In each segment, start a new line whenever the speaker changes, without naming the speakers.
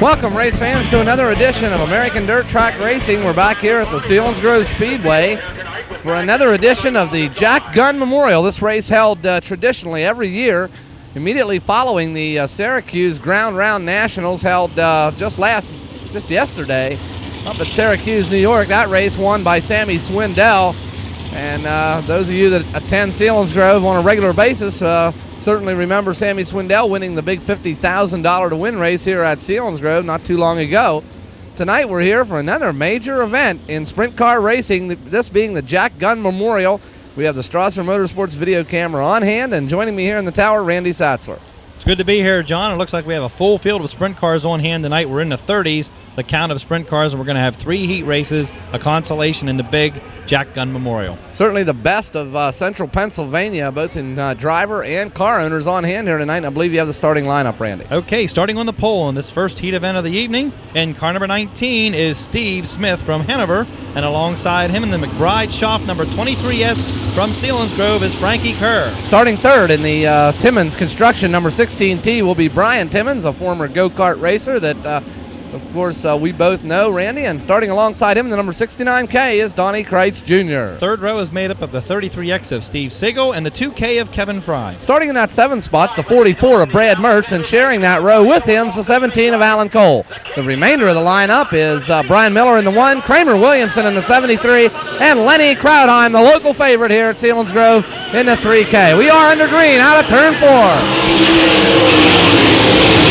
Welcome, race fans, to another edition of American Dirt Track Racing. We're back here at the Selinsgrove Speedway for another edition of the Jack Gunn Memorial. This race held traditionally every year immediately following the Syracuse Ground Round Nationals held just yesterday up at Syracuse, New York. That race won by Sammy Swindell. And those of you that attend Selinsgrove on a regular basis certainly remember Sammy Swindell winning the big $50,000 to win race here at Selinsgrove not too long ago. Tonight we're here for another major event in sprint car racing, this being the Jack Gunn Memorial. We have the Strasser Motorsports video camera on hand, and joining me here in the tower, Randy Satzler.
It's good to be here, John. It looks like we have a full field of sprint cars on hand tonight. We're in the 30s, the count of sprint cars, and we're going to have 3 heat races, a consolation in the big Jack Gunn Memorial. Certainly the best of central Pennsylvania, both in driver and car owners on hand here tonight, and I believe you have the starting lineup, Randy. Okay, starting on the pole in this first heat event of the evening, in car number 19 is Steve Smith from Hanover, and alongside him in the McBride Schaff number 23S from Selinsgrove is Frankie Kerr. Starting third in the Timmons Construction number 16T will be Brian Timmons, a former go-kart racer that of course, we both know Randy, and starting alongside him in the number 69K is Donnie Kreitz Jr. Third row is made up of the 33X of Steve Siegel and the 2K of Kevin Fry. Starting in that 7th spot's the 44 of Brad Mertz, and sharing that row with him is the 17 of Alan Cole. The remainder of the lineup is Brian Miller in the 1, Kramer Williamson in the 73, and Lenny Krautheim, the local favorite here at Selinsgrove, in the 3K. We are under green, out of turn 4.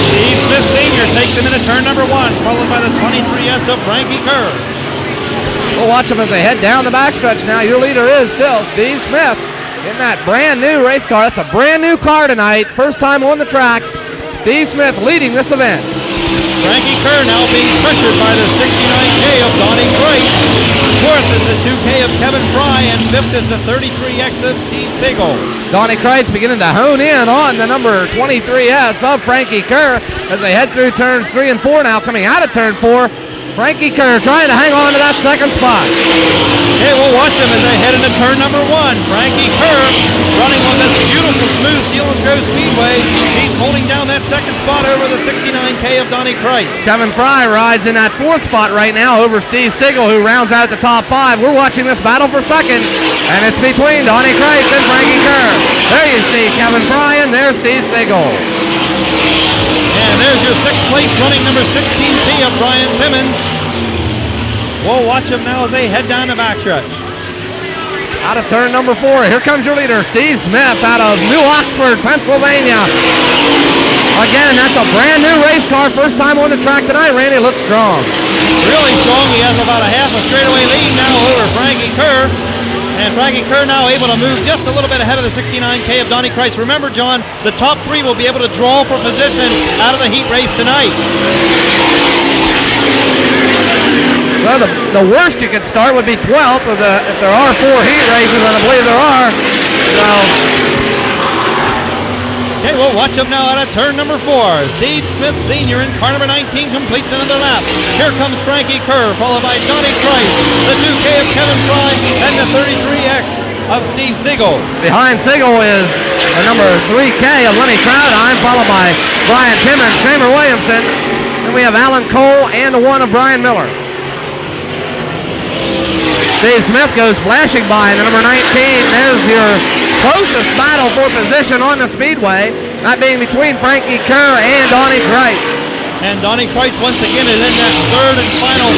Steve Smith Sr. takes him into turn number 1, followed by the 23S of Frankie Kerr. We'll watch them as they head down the backstretch now. Your leader is still Steve Smith in that brand new race car. That's a brand new car tonight, first time on the track. Steve Smith leading this event. Frankie Kerr now being pressured by the 69K of Donnie Kreitz. 4th is the 2K of Kevin Fry, and 5th is the 33X of Steve Siegel. Donnie Kreitz beginning to hone in on the number 23S of Frankie Kerr as they head through turns 3 and 4 now. Coming out of turn 4, Frankie Kerr trying to hang on to that 2nd spot. Okay, we'll watch them as they head into turn number 1. Frankie Kerr running on this beautiful, smooth Selinsgrove Speedway. He's holding down that 2nd spot over the 69K of Donnie Kreitz. Kevin Fry rides in that 4th spot right now over Steve Siegel, who rounds out the top 5. We're watching this battle for 2nd, and it's between Donnie Kreitz and Frankie Kerr. There you see Kevin Fry, and there's Steve Siegel. And there's your 6th place running number 16T of Brian Timmons. We'll watch them now as they head down the backstretch. Out of turn number 4, here comes your leader, Steve Smith, out of New Oxford, Pennsylvania. Again, that's a brand new race car, first time on the track tonight. Randy looks strong. Really strong. He has about a half a straightaway lead now over Frankie Kerr. And Frankie Kerr now able to move just a little bit ahead of the 69K of Donnie Kreitz. Remember, John, the top 3 will be able to draw for position out of the heat race tonight. Well, the worst you could start would be 12th if there are 4 heat races, and I believe there are. So. Okay, we'll watch them now out of turn number 4. Steve Smith Sr. in car number 19 completes another lap. Here comes Frankie Kerr, followed by Donnie Kreitz, the 2K of Kevin Fry, and the 33X of Steve Siegel. Behind Siegel is the number 3K of Lenny Krautheim, followed by Brian Timmons, Kramer Williamson, and we have Alan Cole and the 1 of Brian Miller. Steve Smith goes flashing by in the number 19. There's your closest battle for position on the speedway, that being between Frankie Kerr and Donnie Kreitz. And Donnie Kreitz once again is in that 3rd and final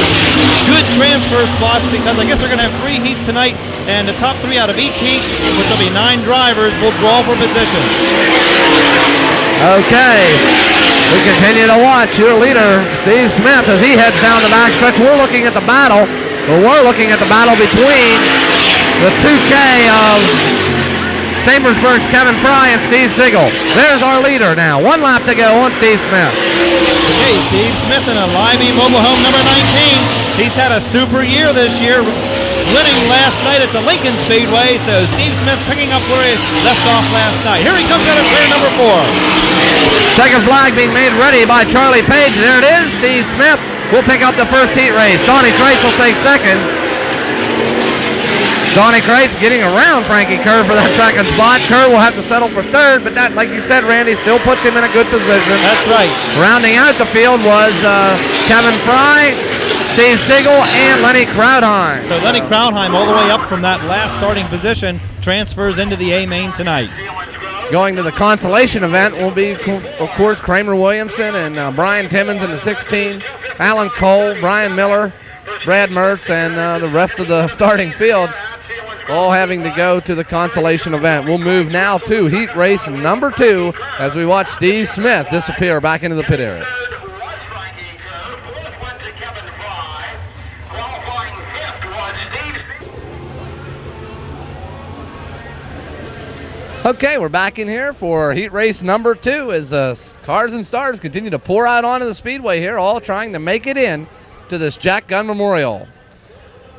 good transfer spots, because I guess they're going to have 3 heats tonight, and the top 3 out of each heat, which will be 9 drivers, will draw for position. Okay, we continue to watch your leader, Steve Smith, as he heads down the backstretch. We're looking at the battle. We're looking at the battle between the 2K of Chambersburg's Kevin Fry and Steve Siegel. There's our leader now. 1 lap to go on Steve Smith. Okay, Steve Smith in a Livy mobile home number 19. He's had a super year this year, winning last night at the Lincoln Speedway. So Steve Smith picking up where he left off last night. Here he comes out of turn number 4. Second flag being made ready by Charlie Page. There it is. Steve Smith will pick up the first heat race. Donnie Kreitz will take 2nd.
Donnie Kreitz getting around Frankie Kerr for that second spot. Kerr will have to settle for third, but that, like you said, Randy, still puts him in a good position.
That's right.
Rounding out the field was Kevin Fry, Steve Siegel, and Lenny Krautheim.
So Lenny Krautheim, all the way up from that last starting position, transfers into the A main tonight.
Going to the consolation event will be, of course, Kramer Williamson and Brian Timmons in the 16, Alan Cole, Brian Miller, Brad Mertz, and the rest of the starting field, all having to go to the consolation event. We'll move now to heat race number 2 as we watch Steve Smith disappear back into the pit area. Okay, we're back in here for heat race number 2 as cars and stars continue to pour out onto the speedway here, all trying to make it in to this Jack Gunn Memorial.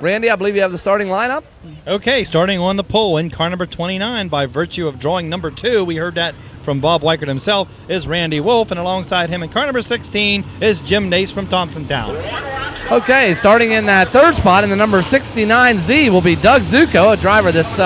Randy, I believe you have the starting lineup.
Okay, starting on the pole in car number 29 by virtue of drawing number 2. We heard that from Bob Weichert himself, is Randy Wolf, and alongside him in car number 16 is Jim Nace from Thompsontown.
Okay, starting in that third spot in the number 69Z will be Doug Zuko, a driver that's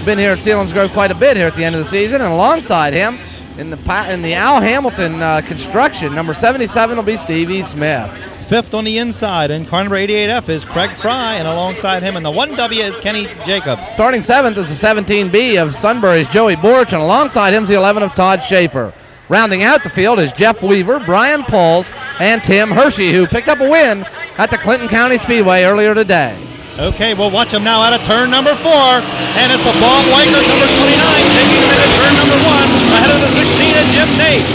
been here at Selinsgrove quite a bit here at the end of the season, and alongside him in the Al Hamilton construction, number 77 will be Stevie Smith.
Fifth on the inside in car number 88F is Craig Fry, and alongside him in the 1W is Kenny Jacobs. Starting
7th is the 17B of Sunbury's Joey Borch, and alongside him is the 11 of Todd Schaefer. Rounding out the field is Jeff Weaver, Brian Pauls, and Tim Hershey, who picked up a win at the Clinton County Speedway earlier today.
Okay, we'll watch him now out of turn number 4, and it's the Bob Weichert, number 29, taking him into turn number 1, ahead of the 16 of Jim Nace.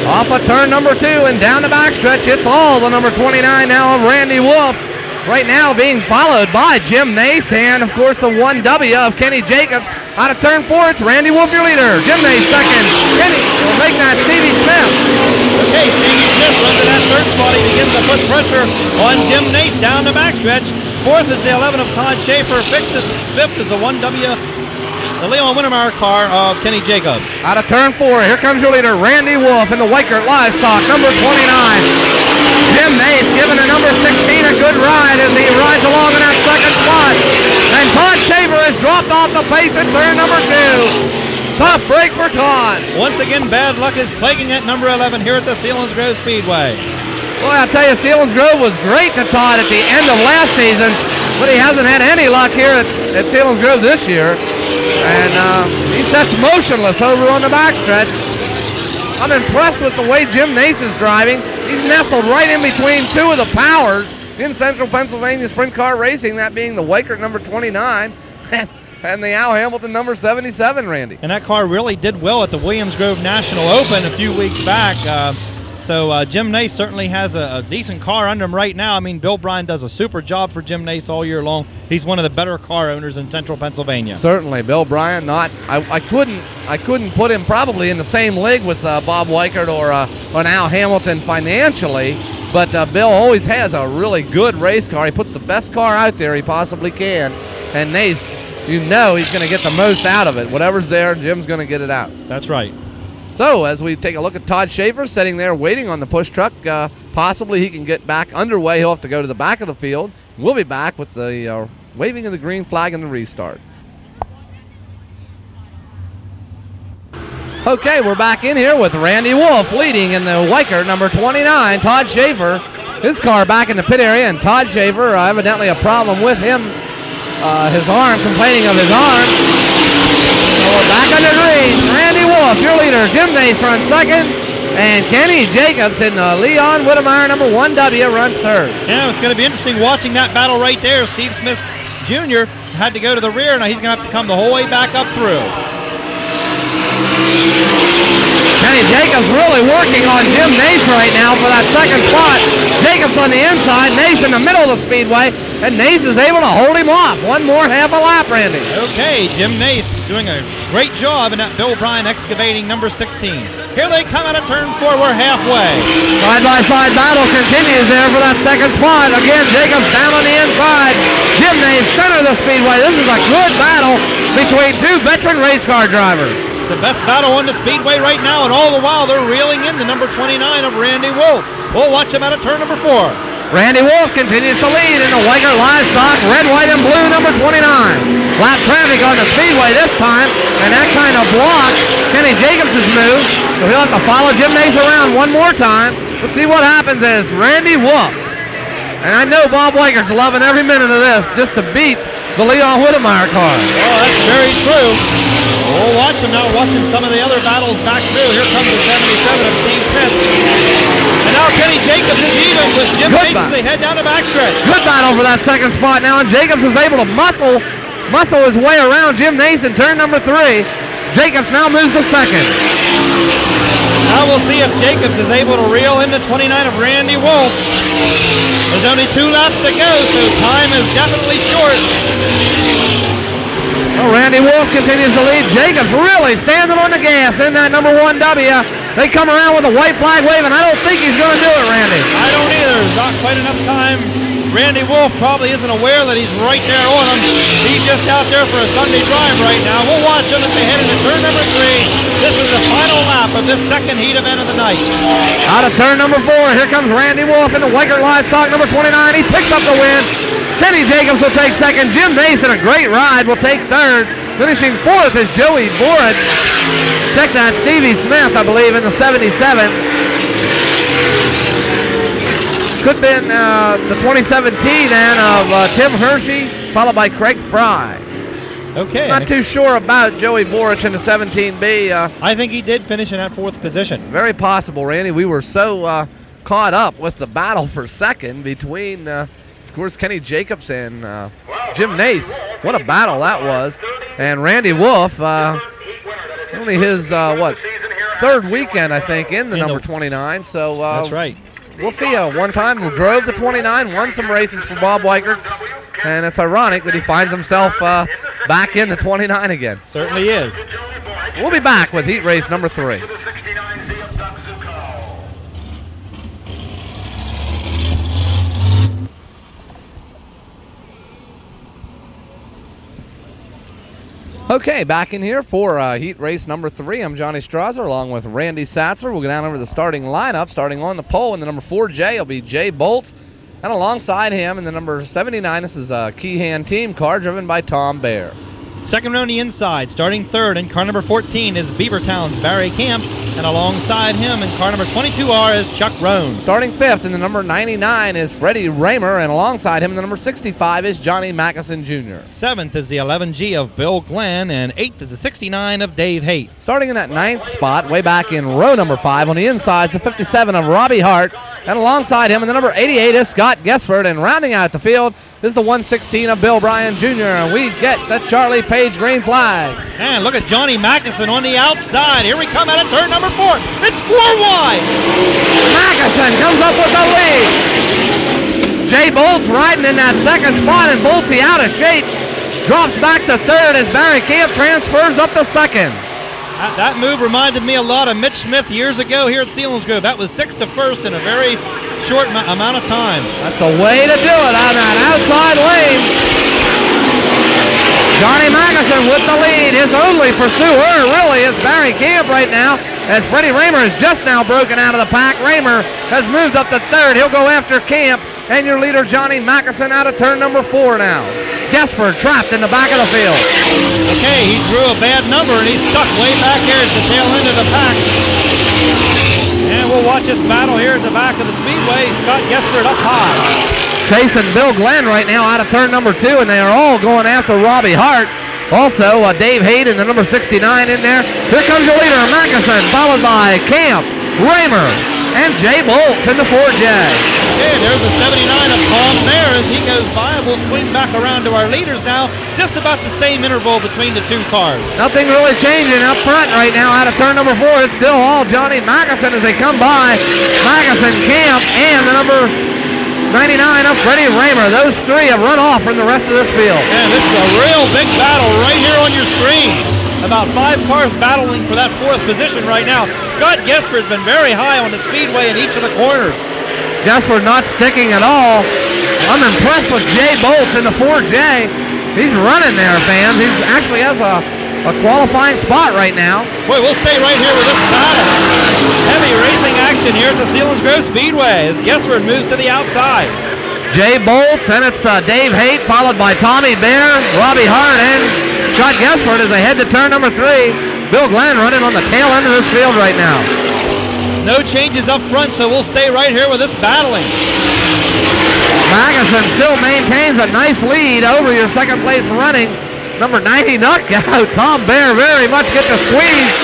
Off of turn number 2 and down the backstretch, it's all the number 29 now of Randy Wolf. Right now being followed by Jim Nace and, of course, the 1W of Kenny Jacobs. Out of turn 4, it's Randy Wolf, your leader. Jim Nace second. Kenny will make that Stevie Smith.
Okay, Stevie Smith runs to that third spot. He begins to put pressure on Jim Nace down the backstretch. Fourth is the 11 of Todd Schaefer. Fifth is the 1W, the Leon Wintermeyer car of Kenny Jacobs.
Out of turn 4, here comes your leader, Randy Wolf in the Weichert Livestock, number 29. Jim Nace giving the number 16 a good ride as he rides along in that second spot. And Todd Schaefer has dropped off the pace at turn number 2. Tough break for Todd.
Once again, bad luck is plaguing at number 11 here at the Selinsgrove Speedway.
Boy, I'll tell you, Selinsgrove was great to Todd at the end of last season, but he hasn't had any luck here at Selinsgrove this year. And he sits motionless over on the backstretch. I'm impressed with the way Jim Nace is driving. He's nestled right in between 2 of the powers in Central Pennsylvania Sprint Car Racing, that being the Weichert number 29 and the Al Hamilton number 77, Randy.
And that car really did well at the Williams Grove National Open a few weeks back. So Jim Nace certainly has a decent car under him right now. I mean, Bill Bryan does a super job for Jim Nace all year long. He's one of the better car owners in Central Pennsylvania.
Certainly, Bill Bryan. I couldn't put him probably in the same league with Bob Weichert or an Al Hamilton financially, but Bill always has a really good race car. He puts the best car out there he possibly can, and Nace, you know, he's going to get the most out of it. Whatever's there, Jim's going to get it out.
That's right.
So as we take a look at Todd Schaefer sitting there waiting on the push truck, possibly he can get back underway. He'll have to go to the back of the field. We'll be back with the waving of the green flag and the restart. Okay, we're back in here with Randy Wolf leading in the Weichert number 29, Todd Schaefer. His car back in the pit area, and Todd Schaefer, evidently a problem with him, his arm, complaining of his arm. So we're back on the green. Randy Wolf, your leader. Jim Nace runs second. And Kenny Jacobs in the Leon Whittemire number 1W runs third.
Yeah, it's going to be interesting watching that battle right there. Steve Smith Jr. had to go to the rear. Now he's going to have to come the whole way back up through.
Kenny Jacobs really working on Jim Nace right now for that second spot. Jacobs on the inside, Nace in the middle of the speedway, and Nace is able to hold him off. One more half a lap, Randy.
Okay, Jim Nace doing a great job in that Bill Bryan excavating number 16. Here they come out of turn 4. We're halfway.
Side-by-side battle continues there for that second spot. Again, Jacobs down on the inside. Jim Nace center of the speedway. This is a good battle between 2 veteran race car drivers.
It's the best battle on the speedway right now, and all the while they're reeling in the number 29 of Randy Wolf. We'll watch him out of turn number 4.
Randy Wolf continues to lead in the Weichert Livestock red, white, and blue number 29. Lap traffic on the speedway this time, and that kind of blocked Kenny Jacobs' move. So he'll have to follow Jim Nace around one more time. Let's see what happens as Randy Wolf. And I know Bob Weigert's loving every minute of this just to beat the Leon Whittemire car.
Oh, that's very true. We'll watch him now, watching some of the other battles back through. Here comes the 77 of Steve Smith. And now Kenny Jacobs is even with Jim Nace as they head down the backstretch.
Good battle for that second spot now, and Jacobs is able to muscle his way around Jim Nace in turn number 3. Jacobs now moves to second.
Now we'll see if Jacobs is able to reel in the 29 of Randy Wolf. There's only 2 laps to go, so time is definitely short.
Well, Randy Wolf continues to lead. Jacobs really standing on the gas in that number 1W. They come around with a white flag waving. I don't think he's going to do it, Randy.
I don't either. Not quite enough time. Randy Wolf probably isn't aware that he's right there on him. He's just out there for a Sunday drive right now. We'll watch him as they head into turn number 3. This is the final lap of this second heat event of the night.
Out of turn number 4, here comes Randy Wolf in the Weigert Livestock number 29. He picks up the win. Kenny Jacobs will take second. Jim Nace in a great ride will take third. Finishing 4th is Joey Borich. Check that, Stevie Smith, I believe, in the 77. Could have been the 2017 then of Tim Hershey, followed by Craig Fry.
Okay.
Not too sure about Joey Borich in the 17B.
I think he did finish in that 4th position.
Very possible, Randy. We were so caught up with the battle for second between, of course, Kenny Jacobs and Jim Nace. What a battle that was. And Randy Wolf, only his, 3rd weekend, I think, in the number 29. So
that's right.
Wolfie one time drove the 29, won some races for Bob Weigert, and it's ironic that he finds himself back in the 29 again.
Certainly is.
We'll be back with heat race number 3. Okay, back in here for heat race number 3. I'm Johnny Strasser along with Randy Satzer. We'll go down over the starting lineup. Starting on the pole in the number 4J will be Jay Bolts. And alongside him in the number 79, this is a Keehan team car driven by Tom Baer.
Second row on the inside, starting 3rd in car number 14 is Beavertown's Barry Camp. And alongside him in car number 22R is Chuck Roan.
Starting 5th in the number 99 is Freddie Raymer, and alongside him in the number 65 is Johnny Mackison Jr.
7th is the 11G of Bill Glenn, and 8th is the 69 of Dave Haight.
Starting in that 9th spot, way back in row number 5, on the inside is the 57 of Robbie Hart, and alongside him in the number 88 is Scott Gesford, and rounding out the field is the 116 of Bill Bryan Jr., and we get the Charlie Page green flag.
And look at Johnny Mackison on the outside. Here we come out of turn number 4. It's 4 wide.
Mackison comes up with the lead. Jay Bolts riding in that second spot, and Boltsy out of shape. Drops back to 3rd as Barry Camp transfers up to 2nd.
That move reminded me a lot of Mitch Smith years ago here at Selinsgrove. That was 6th to 1st in a very short amount of time.
That's the way to do it on that outside lane. Johnny Mackison with the lead. His only pursuer really is Barry Camp right now, as Freddie Raymer is just now broken out of the pack. Raymer has moved up to 3rd. He'll go after Camp, and your leader Johnny Mackison out of turn number 4 now. Gesford trapped in the back of the field.
Okay, he drew a bad number, and he's stuck way back here at the tail end of the pack. And we'll watch this battle here at the back of the speedway. Scott Gesford up high.
Chasing Bill Glenn right now out of turn number 2, and they are all going after Robbie Hart. Also, Dave Haight in the number 69 in there. Here comes your leader, Mackison, followed by Camp, Raymer, and Jay Bolts in the 4J.
Okay, there's the 79 of Tom Baer as he goes by. We'll swing back around to our leaders now. Just about the same interval between the 2 cars.
Nothing really changing up front right now out of turn number 4. It's still all Johnny Mackison as they come by. Mackison, Camp, and the number 99 of Freddie Raymer. Those 3 have run off from the rest of this field.
And this is a real big battle right here on your screen. About 5 cars battling for that 4th position right now. Scott Gesford's been very high on the speedway in each of the corners.
Gesford not sticking at all. I'm impressed with Jay Bolts in the 4J. He's running there, fans. He actually has a qualifying spot right now.
Boy, we'll stay right here with this battle. Heavy racing action here at the Selinsgrove Speedway as Gesford moves to the outside.
Jay Bolts, and it's Dave Haight, followed by Tommy Bear, Robbie Hart, and Scott Gessford as they head to turn number 3. Bill Glenn running on the tail end of this field right now.
No changes up front, so we'll stay right here with this battling.
Magnuson still maintains a nice lead over your second place running. Number 90 knockout, Tom Bear very much get the squeeze.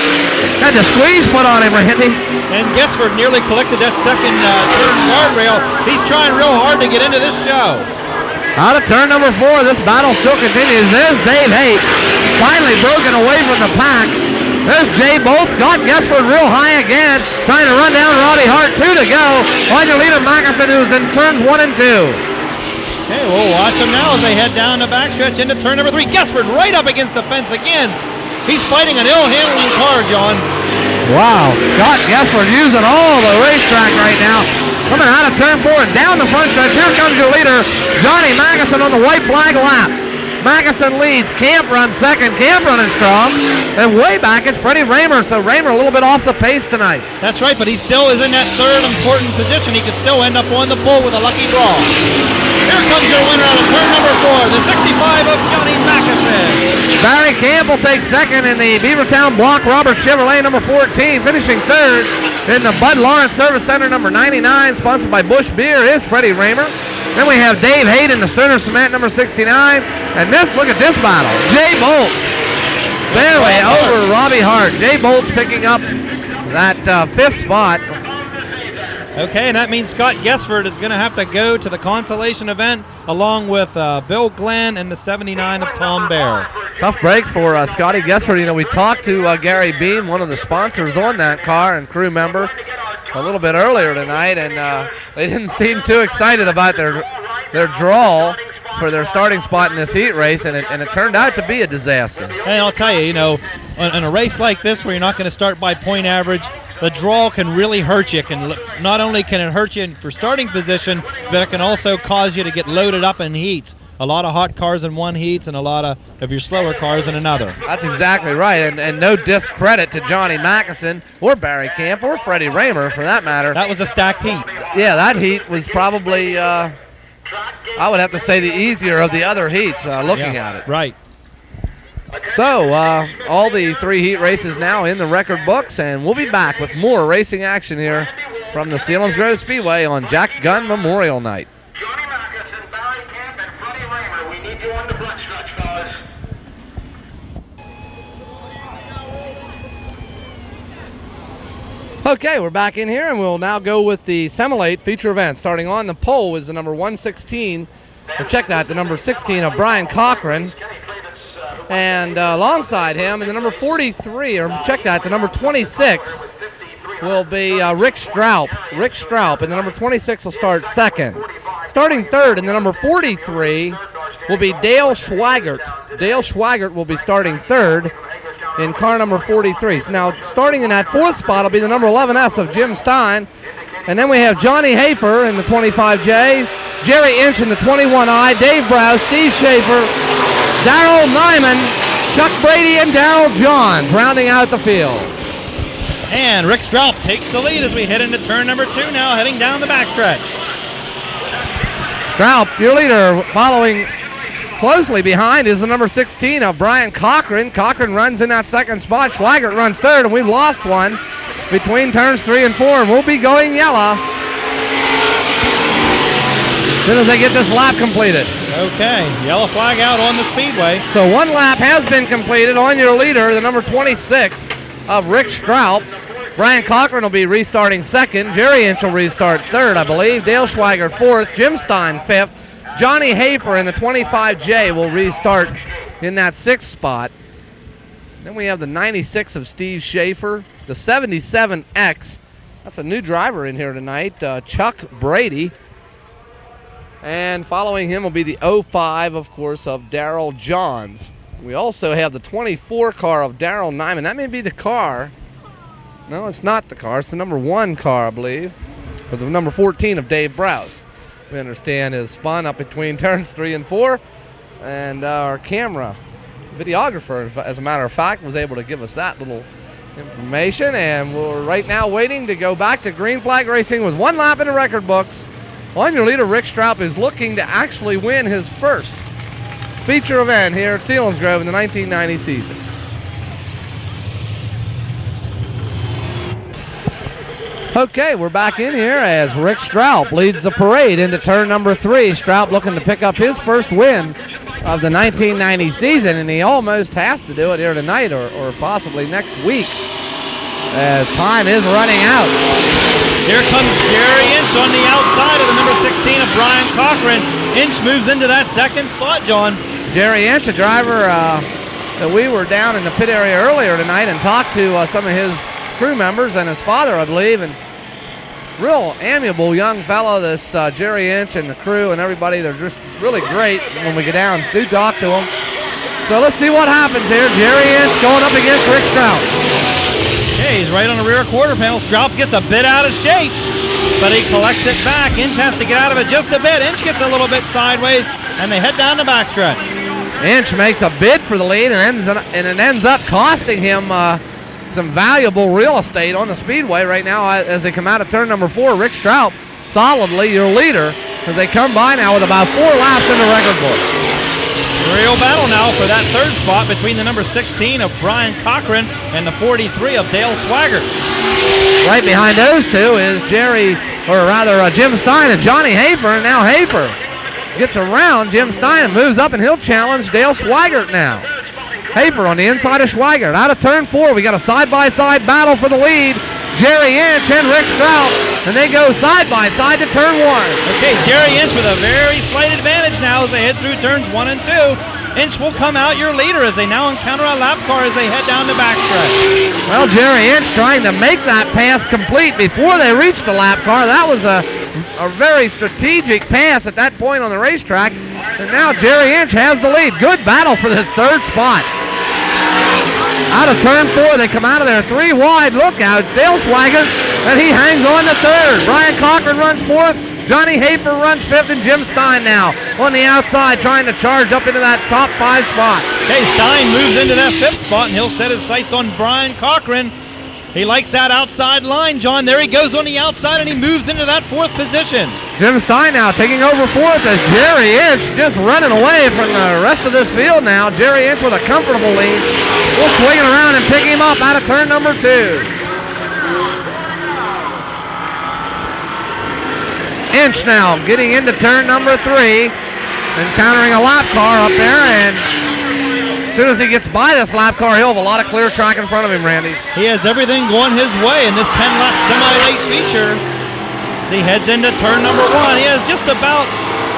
Had the squeeze put on him, Randy.
And Getsford nearly collected that second turn guardrail. He's trying real hard to get into this show.
Out of turn number 4, this battle still continues. There's Dave Haight, finally broken away from the pack. There's Jay Bolt, Scott Gessford real high again, trying to run down Robbie Hart. 2 to go. On your leader, Magnuson, who's in turns 1 and 2.
Okay, we'll watch them now as they head down the backstretch into turn number 3. Gessford right up against the fence again. He's fighting an ill-handling car, John.
Wow, Scott Gessford using all the racetrack right now. Coming out of turn 4 and down the front stretch. Here comes your leader, Johnny Magnuson on the white flag lap. Magnuson leads. Camp runs second. Camp running strong. And way back is Freddie Raymer. So Raymer a little bit off the pace tonight.
That's right, but he still is in that third important position. He could still end up on the pole with a lucky draw. Here comes your winner out of turn number 4, the 65 of Johnny Magnuson.
Barry Campbell takes second in the Beavertown Block Robert Chevrolet number 14. Finishing third in the Bud Lawrence Service Center number 99, sponsored by Busch Beer, is Freddie Raymer. Then we have Dave Haight in the Sterner Cement number 69. And look at this battle. Jay Bolt barely over Robbie Hart. Jay Bolt's picking up that 5th spot.
Okay, and that means Scott Gessford is going to have to go to the consolation event along with Bill Glenn and the 79 of Tom Bear.
Tough break for Scotty Gessford. You know, we talked to Gary Beam, one of the sponsors on that car and crew member, a little bit earlier tonight, and they didn't seem too excited about their draw for their starting spot in this heat race, and it turned out to be a disaster.
And I'll tell you, in a race like this where you're not going to start by point average, the draw can really hurt you. Not only can it hurt you for starting position, but it can also cause you to get loaded up in heats. A lot of hot cars in one heats and a lot of your slower cars in another.
That's exactly right, and no discredit to Johnny Magnuson or Barry Camp or Freddie Raymer for that matter.
That was a stacked heat.
Yeah, that heat was probably, I would have to say, the easier of the other heats looking at it.
Right.
So, all the 3 heat races now in the record books, and we'll be back with more racing action here from the Selinsgrove Speedway on Jack Gunn Memorial Night.
Johnny Magnuson, Barry Camp, and Freddie Raymer, we need you on the front stretch, fellas.
Okay, we're back in here, and we'll now go with the Semilate feature event. Starting on the pole is the number 116, or check that, the number 16 of Brian Cochran. And alongside him, in the number 43, or check that, the number 26 will be Rick Straub. Rick Straub, and the number 26 will start second. Starting third, in the number 43, will be Dale Schwaggart. Dale Schwaggart will be starting third in car number 43. So now, starting in that 4th spot will be the number 11S of Jim Stein. And then we have Johnny Hafer in the 25J, Jerry Inch in the 21I, Dave Browse, Steve Schaefer, Darrell Nyman, Chuck Brady, and Darrell Johns rounding out the field.
And Rick Straub takes the lead as we head into turn number 2 now, heading down the backstretch.
Straub, your leader, following closely behind is the number 16 of Brian Cochran. Cochran runs in that 2nd spot. Schwaggart runs 3rd, and we've lost one between turns 3 and 4, and we'll be going yellow as soon as they get this lap completed.
Okay, yellow flag out on the speedway.
So 1 lap has been completed. On your leader, the number 26 of Rick Straub. Brian Cochran will be restarting 2nd. Jerry Inch will restart 3rd, I believe. Dale Schwaggart 4th. Jim Stein 5th. Johnny Hafer in the 25J will restart in that 6th spot. Then we have the 96 of Steve Schaefer. The 77X. That's a new driver in here tonight. Chuck Brady. And following him will be the 05, of course, of Darrell Johns. We also have the 24 car of Darrell Nyman. That may be the car. No, it's not the car. It's the number 1 car, I believe. Or the number 14 of Dave Browse. We understand is spun up between turns 3 and 4. And our camera videographer, as a matter of fact, was able to give us that little information. And we're right now waiting to go back to green flag racing with 1 lap in the record books. On your leader, Rick Straub, is looking to actually win his first feature event here at Selinsgrove in the 1990 season. Okay, we're back in here as Rick Straub leads the parade into turn number 3. Straub looking to pick up his first win of the 1990 season, and he almost has to do it here tonight or possibly next week as time is running out.
Here comes Jerry Inch on the outside of the number 16 of Brian Cochran. Inch moves into that second spot, John.
Jerry Inch, a driver that we were down in the pit area earlier tonight and talked to some of his crew members and his father, I believe, and real amiable young fellow, this Jerry Inch and the crew and everybody. They're just really great when we get down. Do talk to them. So let's see what happens here. Jerry Inch going up against Rick Straub.
Okay, he's right on the rear quarter panel. Straub gets a bit out of shape, but he collects it back. Inch has to get out of it just a bit. Inch gets a little bit sideways, and they head down the backstretch.
Inch makes a bid for the lead, and it ends up costing him some valuable real estate on the speedway right now as they come out of turn number 4. Rick Straub, solidly your leader, as they come by now with about 4 laps in the record book.
Real battle now for that third spot between the number 16 of Brian Cochran and the 43 of Dale Swaggart.
Right behind those two is Jim Stein and Johnny Hafer, and now Hafer gets around Jim Stein and moves up, and he'll challenge Dale Swaggart now. Hafer on the inside of Swaggart. Out of turn 4, we got a side-by-side battle for the lead. Jerry Inch and Rick Straub, and they go side-by-side to turn 1.
Okay, Jerry Inch with a very slight advantage now as they head through turns 1 and 2. Inch will come out your leader as they now encounter a lap car as they head down the backstretch.
Well, Jerry Inch trying to make that pass complete before they reach the lap car. That was a very strategic pass at that point on the racetrack. And now Jerry Inch has the lead. Good battle for this third spot. Out of turn 4, they come out of there 3 wide. Look out, Dale Swaggart, and he hangs on to 3rd. Brian Cochran runs 4th. Johnny Hafer runs 5th, and Jim Stein now on the outside trying to charge up into that top 5 spot.
Okay, Stein moves into that 5th spot, and he'll set his sights on Brian Cochran. He likes that outside line, John. There he goes on the outside, and he moves into that 4th position.
Jim Stein now taking over 4th as Jerry Inch just running away from the rest of this field now. Jerry Inch with a comfortable lead. We'll swing it around and pick him up out of turn number 2. Inch now getting into turn number 3, encountering a lap car up there, and as soon as he gets by this lap car, he'll have a lot of clear track in front of him, Randy.
He has everything going his way in this 10-lap semi-late feature. As he heads into turn number 1, he has just about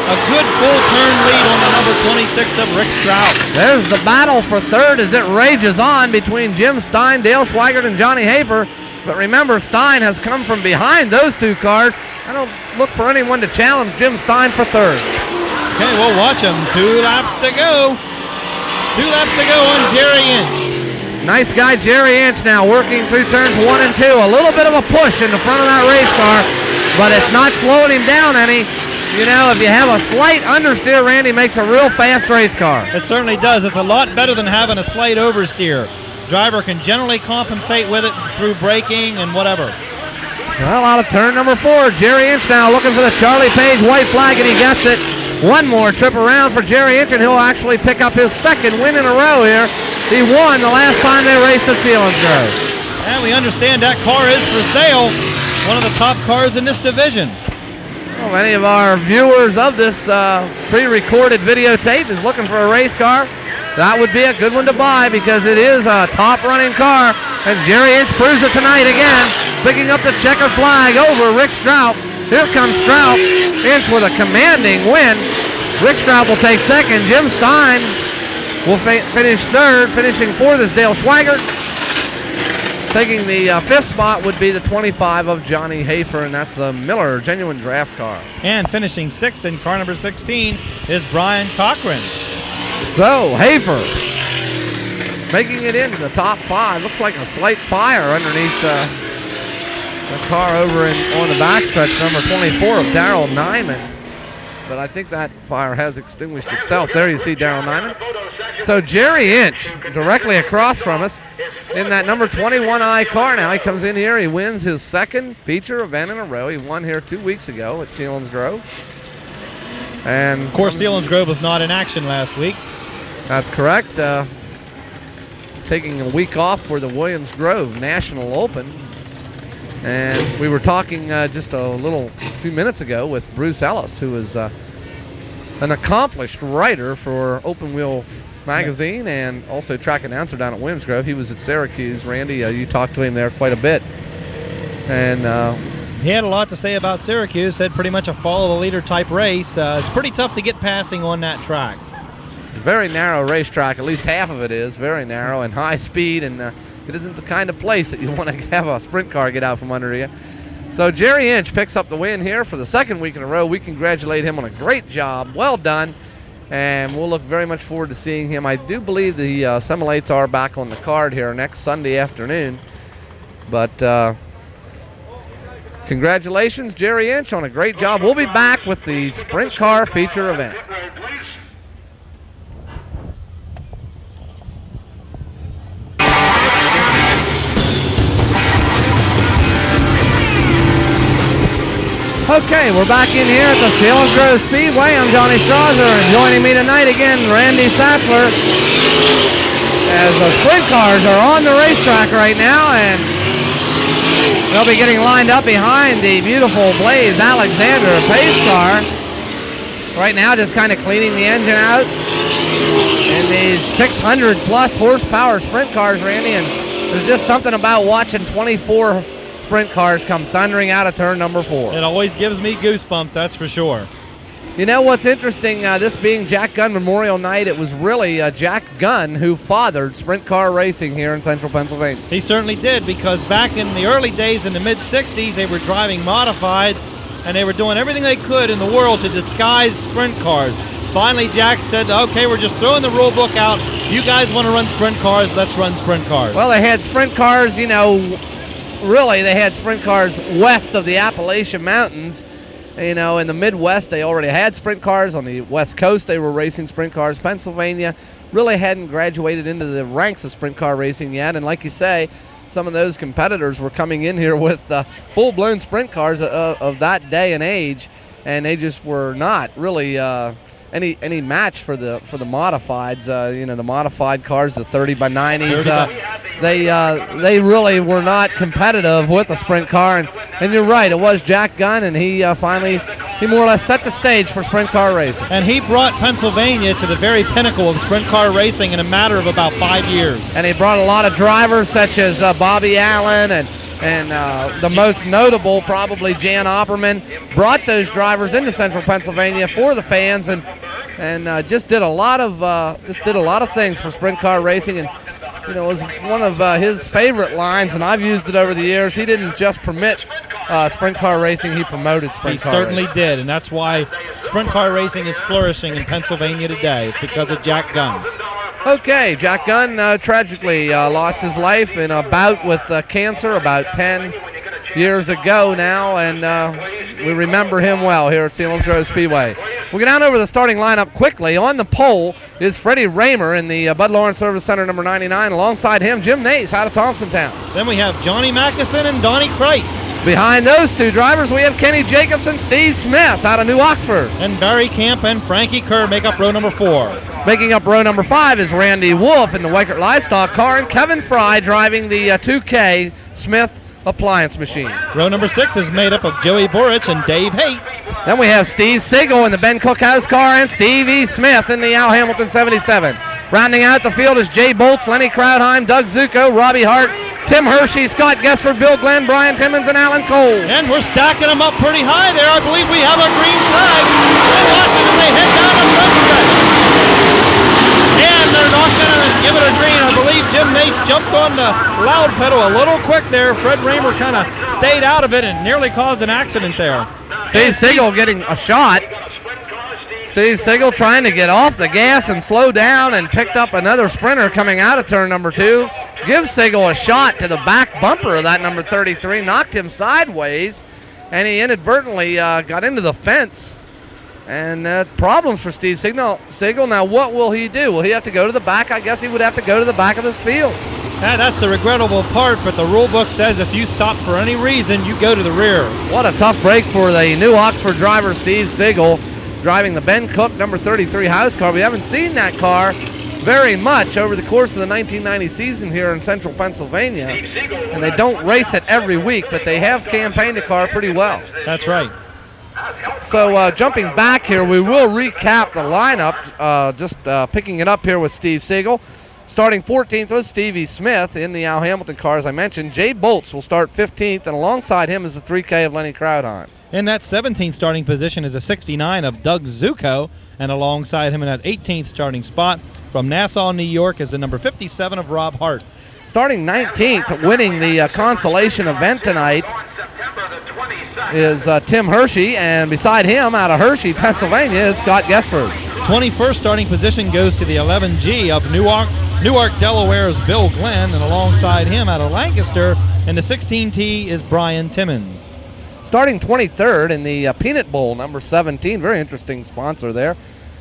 a good full turn lead on the number 26 of Rick Straub.
There's the battle for 3rd as it rages on between Jim Stein, Dale Swaggart, and Johnny Hafer. But remember, Stein has come from behind those 2 cars. I don't look for anyone to challenge Jim Stein for 3rd.
Okay, we'll watch him. 2 laps to go. 2 laps to go on Jerry Inch.
Nice guy Jerry Inch now working through turns 1 and 2. A little bit of a push in the front of that race car, but it's not slowing him down any. You know, if you have a slight understeer, Randy, makes a real fast race car.
It certainly does. It's a lot better than having a slight oversteer. Driver can generally compensate with it through braking and whatever.
Well, out of turn number 4, Jerry Inch now looking for the Charlie Page white flag, and he gets it. One more trip around for Jerry Inch, and he'll actually pick up his 2nd win in a row here. He won the last time they raced at Selinsgrove.
And we understand that car is for sale. One of the top cars in this division.
Well, many of our viewers of this pre-recorded videotape is looking for a race car. That would be a good one to buy because it is a top-running car. And Jerry Inch proves it tonight again, picking up the checkered flag over Rick Straub. Here comes Straub. Inch with a commanding win. Rick Straub will take 2nd. Jim Stein will finish 3rd. Finishing 4th is Dale Swaggart. Taking the 5th spot would be the 25 of Johnny Hafer, and that's the Miller Genuine Draft car.
And finishing 6th in car number 16 is Brian Cochran.
So, Hafer making it into the top 5. Looks like a slight fire underneath the car over on the backstretch, number 24 of Darrell Nyman. But I think that fire has extinguished itself. There you see Darrell Nyman. So Jerry Inch directly across from us in that number 21I car now. He comes in here. He wins his second feature event in a row. He won here 2 weeks ago at Selinsgrove. And
of course, Selinsgrove was not in action last week.
That's correct. Taking a week off for the Williams Grove National Open. And we were talking just a few minutes ago with Bruce Ellis, who is an accomplished writer for Open Wheel Magazine and also track announcer down at Williams Grove. He was at Syracuse. Randy, you talked to him there quite a bit. And
he had a lot to say about Syracuse. Said pretty much a follow-the-leader type race. It's pretty tough to get passing on that track.
Very narrow racetrack, at least half of it is very narrow and high speed, and it isn't the kind of place that you want to have a sprint car get out from under you. So Jerry Inch picks up the win here for the second week in a row. We congratulate him on a great job. Well done, and we'll look very much forward to seeing him. I do believe the Semilates are back on the card here next Sunday afternoon, but congratulations, Jerry Inch, on a great job. We'll be back with the sprint car feature event. Okay, we're back in here at the Selinsgrove Speedway. I'm Johnny Strasser, and joining me tonight again, Randy Satzler, as the sprint cars are on the racetrack right now, and they'll be getting lined up behind the beautiful Blaze Alexander pace car. Right now, just kind of cleaning the engine out in these 600-plus horsepower sprint cars, Randy, and there's just something about watching 24 sprint cars come thundering out of turn number 4.
It always gives me goosebumps, that's for sure.
You know what's interesting, this being Jack Gunn Memorial Night, it was really Jack Gunn who fathered sprint car racing here in central Pennsylvania.
He certainly did, because back in the early days in the mid-60s, they were driving modifieds, and they were doing everything they could in the world to disguise sprint cars. Finally, Jack said, okay, we're just throwing the rule book out. You guys want to run sprint cars, let's run sprint cars.
Well, they had sprint cars, really, they had sprint cars west of the Appalachian Mountains. In the Midwest, they already had sprint cars. On the West Coast, they were racing sprint cars. Pennsylvania really hadn't graduated into the ranks of sprint car racing yet. And like you say, some of those competitors were coming in here with full-blown sprint cars of that day and age, and they just were not really any match for the modifieds. The modified cars, the 30x90s. They really were not competitive with a sprint car, and you're right, it was Jack Gunn, and he more or less set the stage for sprint car racing.
And he brought Pennsylvania to the very pinnacle of sprint car racing in a matter of about 5 years.
And he brought a lot of drivers such as Bobby Allen and the most notable, probably Jan Opperman, brought those drivers into central Pennsylvania for the fans, and just did a lot of things for sprint car racing. And it was one of his favorite lines, and I've used it over the years. He didn't just permit sprint car racing, he promoted sprint car racing. He certainly
did, and that's why sprint car racing is flourishing in Pennsylvania today. It's because of Jack Gunn.
Okay, Jack Gunn tragically lost his life in a bout with cancer about 10 years ago now, and we remember him well here at Selinsgrove Speedway. We'll get down over the starting lineup quickly. On the pole is Freddie Raymer in the Bud Lawrence Service Center number 99. Alongside him, Jim Nace out of Thompsontown.
Then we have Johnny Mackison and Donnie Kreitz.
Behind those two drivers, we have Kenny Jacobs and Steve Smith out of New Oxford.
And Barry Camp and Frankie Kerr make up row number 4.
Making up row number 5 is Randy Wolf in the Weichert Livestock car, and Kevin Fry driving the 2K Smith appliance machine.
Row number 6 is made up of Joey Borich and Dave Haight.
Then we have Steve Siegel in the Ben Cookhouse car and Steve E. Smith in the Al Hamilton 77. Rounding out the field is Jay Bolts, Lenny Krautheim, Doug Zuko, Robbie Hart, Tim Hershey, Scott Gessford, Bill Glenn, Brian Timmons, and Alan Cole.
And we're stacking them up pretty high there. I believe we have a green flag. We're watching as they head down the front stretch. And they're not going to give it a green. I believe Jim Nace jumped on the loud pedal a little quick there. Fred Raymer kind of stayed out of it and nearly caused an accident there.
Steve Siegel getting a shot. Steve Siegel trying to get off the gas and slow down, and picked up another sprinter coming out of turn number 2. Gives Siegel a shot to the back bumper of that number 33, knocked him sideways, and he inadvertently got into the fence And problems for Steve Siegel. Now, what will he do? Will he have to go to the back? I guess he would have to go to the back of the field.
That's the regrettable part, but the rule book says if you stop for any reason, you go to the rear.
What a tough break for the new Oxford driver, Steve Siegel, driving the Ben Cook number 33 house car. We haven't seen that car very much over the course of the 1990 season here in central Pennsylvania, and they don't race it every week, but they have campaigned the car pretty well.
That's right.
So jumping back here, we will recap the lineup, just picking it up here with Steve Siegel. Starting 14th was Stevie Smith in the Al Hamilton car, as I mentioned. Jay Bolts will start 15th, and alongside him is the 3K of Lenny Krautheim.
In that 17th starting position is a 69 of Doug Zucco, and alongside him in that 18th starting spot from Nassau, New York is the number 57 of Rob Hart.
Starting 19th, winning the consolation event tonight, is Tim Hershey, and beside him, out of Hershey, Pennsylvania, is Scott Gesford.
21st starting position goes to the 11G of Newark, Delaware's Bill Glenn, and alongside him out of Lancaster in the 16T is Brian Timmons.
Starting 23rd in the Peanut Bowl, number 17, very interesting sponsor there.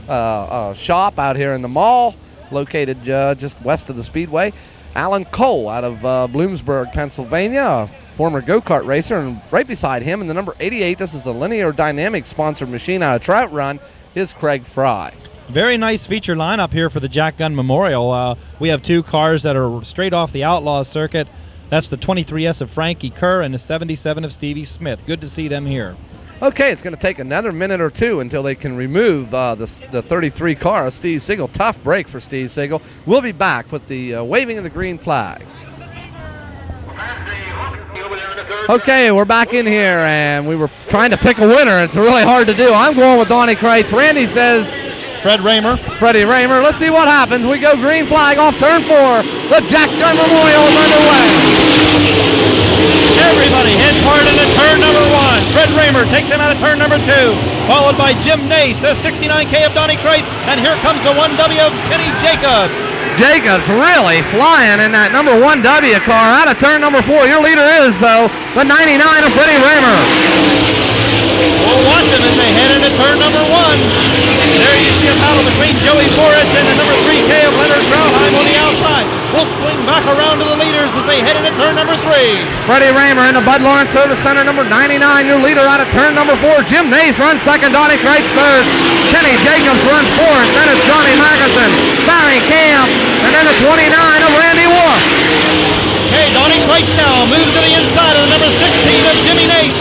A shop out here in the mall, located just west of the Speedway. Alan Cole out of Bloomsburg, Pennsylvania, a former go-kart racer, and right beside him in the number 88, this is the Linear Dynamics sponsored machine out of Trout Run, is Craig Fry.
Very nice feature lineup here for the Jack Gunn Memorial. We have two cars that are straight off the Outlaws circuit. That's the 23S of Frankie Kerr and the 77 of Stevie Smith. Good to see them here.
Okay, it's going to take another minute or two until they can remove the 33 car of Steve Siegel. Tough break for Steve Siegel. We'll be back with the waving of the green flag. Okay, we're back in here, and we were trying to pick a winner. It's really hard to do. I'm going with Donnie Kreitz. Randy says
Freddie
Raymer. Let's see what happens. We go green flag off turn 4. The Jack Gunn Memorial is underway.
Everybody head hard into turn number 1. Fred Raymer takes him out of turn number 2, followed by Jim Nace, the 69K of Donnie Kreitz, and here comes the 1W of Kenny Jacobs.
Jacobs really flying in that number 1W car out of turn number 4. Your leader is, though, the 99 of Freddie Raymer.
We'll watch them as they head into turn number 1. There you see a battle between Joey Boritz and the number 3K of Leonard Krautheim on the outside. We'll swing back around to the leaders as they head into turn number 3.
Freddie Raymer in the Bud Lawrence Service Center, number 99. Your leader out of turn number 4. Jim Nace runs second. Donnie Kreitz third. Kenny Jacobs runs fourth. Then it's Johnny Magnuson, Barry Camp, and then the 29 of Randy Wolf.
Okay, Donnie Kreitz now moves to the inside of the number 16 of Jimmy Nace.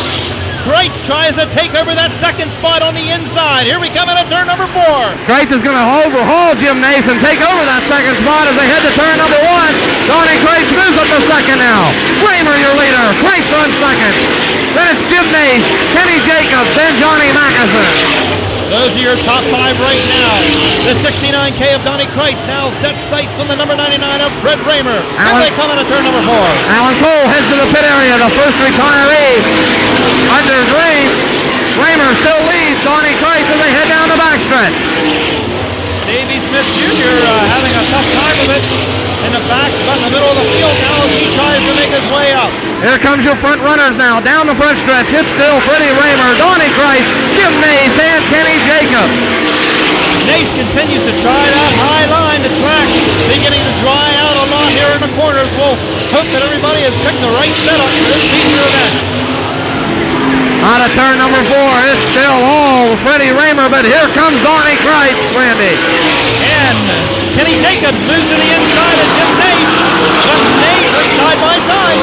Kreitz tries to take over that second spot on the inside. Here we come into turn number 4.
Kreitz is going to overhaul Jim Nace and take over that second spot as they head to turn number 1. Donnie Kreitz moves up to second now. Raymer, your leader. Kreitz runs second. Then it's Jim Nace, Kenny Jacobs, then Johnny Magnuson.
Those are your top 5 right now. The 69K of Donnie Kreitz now sets sights on the number 99 of Fred Raymer. As they come into turn number 4.
Alan Cole heads to the pit area, the first retiree under green. Raymer still leads Donnie Kreitz as they head down the backstretch.
Davey Smith Jr. Having a tough time of it in the back, but in the middle of the field now as he tries to make his way up.
Here comes your front runners now, down the front stretch. It's still Freddie Raymer, Donnie Kreitz, Jim Nace, and Kenny Jacobs.
Nace continues to try that high line. The track beginning to dry out a lot here in the corners. We'll hope that everybody has picked the right setup for this feature event.
Out of turn number 4, it's still all Freddie Raymer, but here comes Donnie Kreitz, Randy.
And Kenny Jacobs moves to the inside of Jim Nace. But Nace are side by side.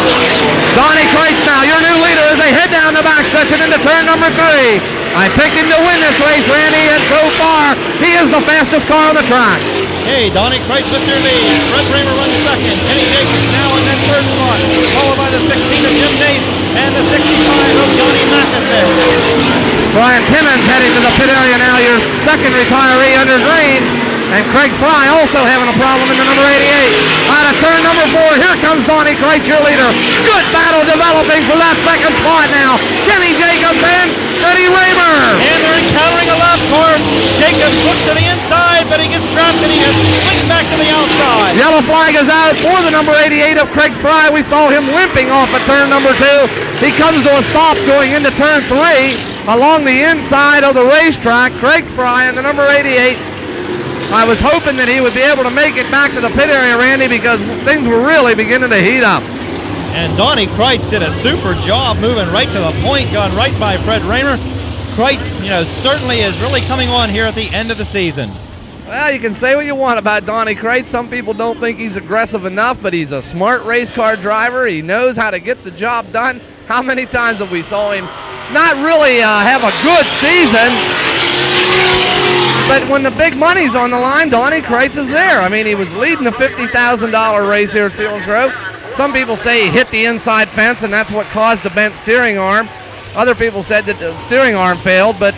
Donnie Kreitz now, your new leader as they head down the backstretch and into turn number 3. I picked him to win this race, Randy, and so far, he is the fastest car on the track.
Hey, Donnie Kreitz with your lead. Fred Raymer runs second. Kenny Jacobs now in that third spot, followed by the 16 of Jim Nace and the 65 of Johnny Magnuson.
Brian Timmons heading to the pit area now, your second retiree under green. And Craig Fry also having a problem in the number 88. Out of turn number 4, here comes Donnie Kreitz, your leader. Good battle developing for that second spot now. Kenny Jacobs and Freddie Raymer.
And they're encountering a lap car. Jacobs looks to the inside, but he gets trapped and he has to swing back to the outside.
Yellow flag is out for the number 88 of Craig Fry. We saw him limping off at turn number 2. He comes to a stop going into turn 3. along the inside of the racetrack. Craig Fry in the number 88. I was hoping that he would be able to make it back to the pit area, Randy, because things were really beginning to heat up.
And Donnie Kreitz did a super job moving right to the point, going right by Fred Raymer. Kreitz, certainly is really coming on here at the end of the season.
Well, you can say what you want about Donnie Kreitz. Some people don't think he's aggressive enough, but he's a smart race car driver. He knows how to get the job done. How many times have we saw him not really have a good season? But when the big money's on the line, Donnie Kreitz is there. I mean, he was leading the $50,000 race here at Seals Grove. Some people say he hit the inside fence, and that's what caused the bent steering arm. Other people said that the steering arm failed, but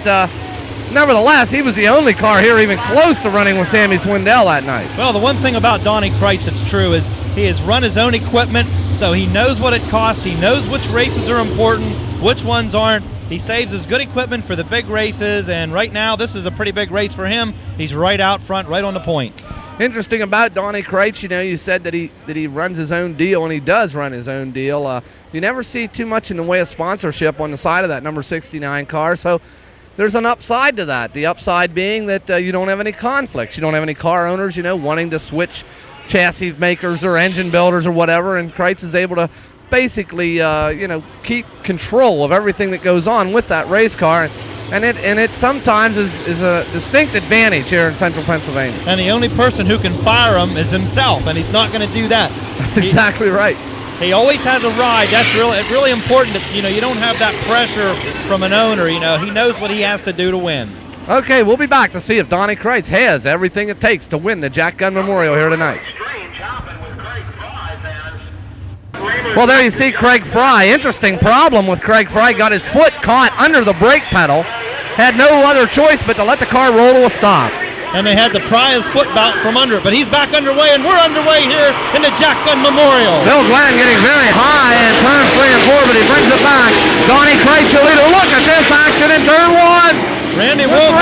nevertheless, he was the only car here even close to running with Sammy Swindell that night.
Well, the one thing about Donnie Kreitz that's true is he has run his own equipment, so he knows what it costs. He knows which races are important, which ones aren't. He saves his good equipment for the big races, and right now this is a pretty big race for him. He's right out front, right on the point.
Interesting about Donnie Kreitz, you said that he runs his own deal, and he does run his own deal. You never see too much in the way of sponsorship on the side of that number 69 car, so there's an upside to that. The upside being that you don't have any conflicts. You don't have any car owners, wanting to switch chassis makers or engine builders or whatever, and Kreitz is able to basically, keep control of everything that goes on with that race car, and it sometimes is a distinct advantage here in Central Pennsylvania.
And the only person who can fire him is himself, and he's not going to do that.
That's exactly right.
He always has a ride. That's really important that you don't have that pressure from an owner. He knows what he has to do to win.
Okay, we'll be back to see if Donnie Kreitz has everything it takes to win the Jack Gunn Memorial here tonight. Well, there you see Craig Fry. Interesting problem with Craig Fry. Got his foot caught under the brake pedal. Had no other choice but to let the car roll to a stop.
And they had to pry his foot out from under it. But he's back underway, and we're underway here in the Jack Gunn Memorial.
Bill Glenn getting very high in turns 3 and 4, but he brings it back. Donnie Kreitz, your leader. Look at this action in turn 1.
Randy Wolf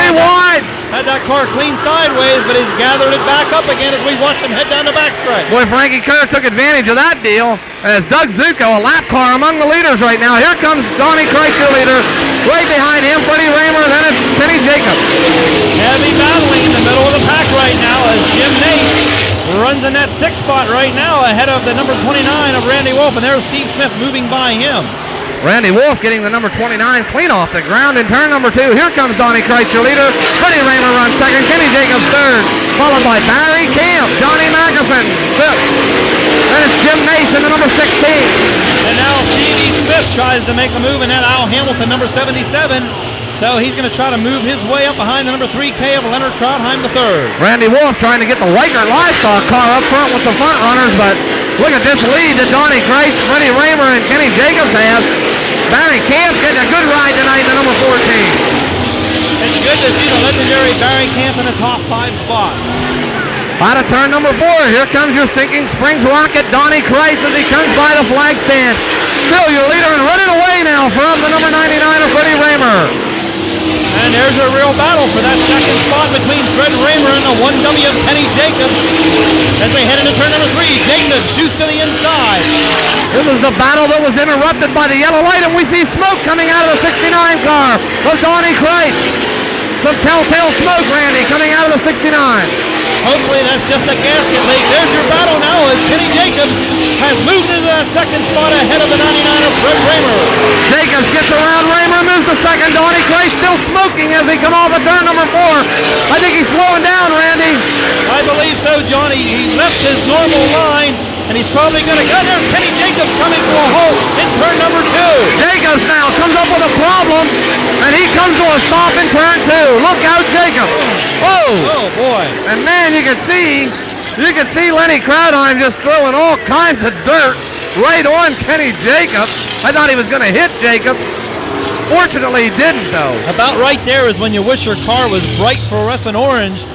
had that car clean sideways, but he's gathered it back up again as we watch him head down the backstretch.
Boy, Frankie Kerr took advantage of that deal. And as Doug Zuko, a lap car among the leaders right now. Here comes Donnie Kreitz, your leader. Right behind him, Freddie Raymer, then it's Kenny Jacobs.
Heavy battling in the middle of the pack right now as Jim Nate runs in that 6th spot right now ahead of the number 29 of Randy Wolf, and there's Steve Smith moving by him.
Randy Wolf getting the number 29 clean off the ground in turn number 2. Here comes Donnie Kreitz, your leader. Freddie Raymer runs 2nd. Kenny Jacobs 3rd. Followed by Barry Camp, Johnny Mackison 5th. Then it's Jim Nace in the number 16.
And now Stevie Smith tries to make a move, and that Al Hamilton, number 77. So he's going to try to move his way up behind the number 3K of Leonard Krautheim III.
Randy Wolf trying to get the Weichert Livestock car up front with the front runners, but look at this lead that Donnie Kreitz, Freddie Raymer, and Kenny Jacobs have. Barry Camp getting a good ride tonight in the number 14.
It's good to see the legendary Barry Camp in the top 5 spot.
Out of turn number 4, here comes your Sinking Springs rocket, Donnie Kreitz, as he comes by the flag stand. Still your leader and running away now from the number 99 of Freddie Raymer.
And there's a real battle for that 2nd spot between Fred Raymer and the 1W of Kenny Jacobs. As they head into turn number 3, Jacobs shoots to the inside.
This is the battle that was interrupted by the yellow light, and we see smoke coming out of the 69 car of Donnie Kreitz. Some telltale smoke, Randy, coming out of the 69.
Hopefully that's just a gasket leak. There's your battle now as Kenny Jacobs has moved into that 2nd spot ahead of the 99 of Fred Raymer.
Jacobs gets around Raymer, moves to 2nd. Donnie Kreitz still smoking as he come off of turn number 4. I think he's slowing down, Randy.
I believe so, Johnny. He left his normal line, and he's probably going to go. There's Kenny Jacobs coming to a halt in turn number 2.
Jacobs now comes up with a problem, and he comes to a stop in turn 2. Look out, Jacobs. Whoa.
Oh, boy.
And man, you can see Lenny Krautheim just throwing all kinds of dirt right on Kenny Jacobs. I thought he was going to hit Jacobs. Fortunately, he didn't, though.
About right there is when you wish your car was bright fluorescent orange.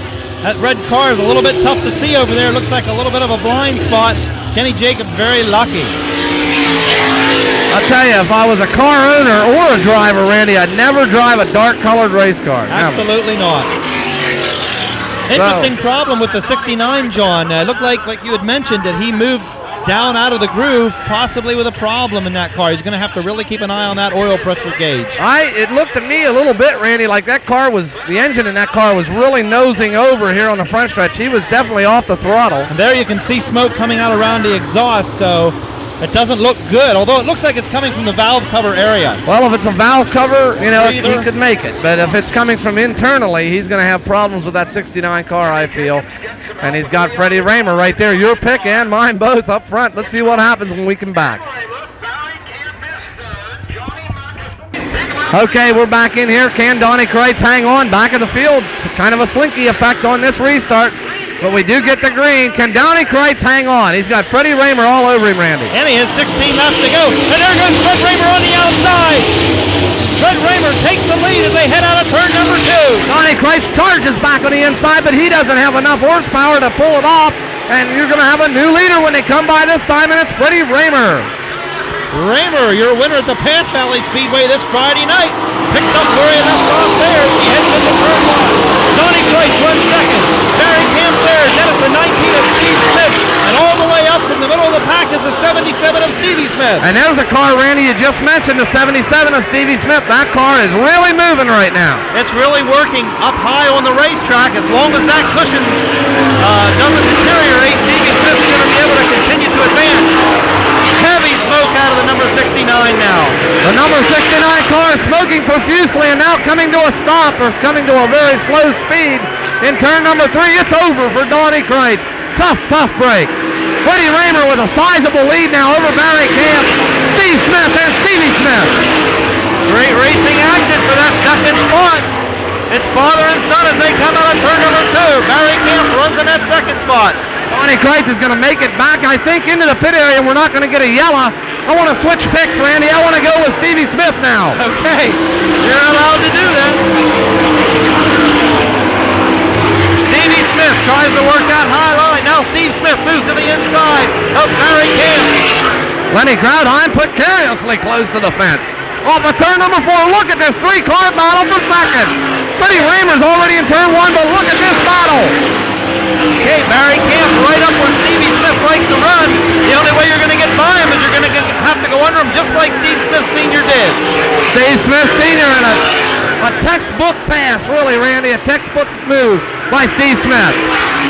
That red car is a little bit tough to see over there. Looks like a little bit of a blind spot. Kenny Jacobs very lucky.
I'll tell you, if I was a car owner or a driver, Randy, I'd never drive a dark-colored race car.
Absolutely not. Interesting problem with the 69, John. It looked like you had mentioned that he moved down out of the groove, possibly with a problem in that car. He's going to have to really keep an eye on that oil pressure gauge.
It looked to me a little bit, Randy, like the engine in that car was really nosing over here on the front stretch. He was definitely off the throttle.
And there you can see smoke coming out around the exhaust, so it doesn't look good, although it looks like it's coming from the valve cover area.
Well, if it's a valve cover, he could make it. But if it's coming from internally, he's going to have problems with that 69 car, I feel. And he's got Freddie Raymer right there, your pick and mine both up front. Let's see what happens when we come back. Okay, we're back in here. Can Donnie Kreitz hang on back in the field? It's kind of a slinky effect on this restart. But we do get the green. Can Donnie Kreitz hang on? He's got Freddie Raymer all over him, Randy.
And he has 16 laps to go. And there goes Fred Raymer on the outside. Fred Raymer takes the lead as they head out of turn number 2.
Donnie Kreitz charges back on the inside, but he doesn't have enough horsepower to pull it off. And you're going to have a new leader when they come by this time, and it's Freddie Raymer.
Raymer, your winner at the Path Valley Speedway this Friday night. Picks up Gloria Nestroff there. He heads into turn 1. Donnie Kreitz runs second. Barry Camp third. Dennis the 19 of Steve Smith. And all the way up from the middle of the pack is the 77 of Stevie Smith.
And there's a car, Randy, you just mentioned, the 77 of Stevie Smith. That car is really moving right now.
It's really working up high on the racetrack. As long as that cushion doesn't deteriorate, Stevie Smith is going to be able to continue to advance. Heavy smoke out of the number 69 now.
The number 69 car is smoking profusely and now coming to a stop, or coming to a very slow speed in turn number 3. It's over for Donnie Kreitz. Tough break. Freddie Raymer with a sizable lead now over Barry Camp. Steve Smith and Stevie Smith.
Great racing action for that second spot. It's father and son as they come out of turn number 2. Barry Camp runs in that second spot.
Donnie Kreitz is going to make it back, I think, into the pit area. We're not going to get a yellow. I want to switch picks, Randy. I want to go with Stevie Smith now.
Okay, you're allowed to do that. Stevie Smith tries to work that high line. Now Steve Smith moves to the inside of Barry Camp.
Lenny Krautheim put curiously close to the fence. Off of turn number 4, look at this 3-car battle for second. Freddie Raymer's already in turn 1, but look at this battle.
Okay, Barry Camp right up where Stevie Smith likes to run. The only way you're going to get by him is you're going to have to go under him just like Steve Smith Sr. did.
Steve Smith Sr. in a textbook pass, really, Randy, a textbook move by Steve Smith.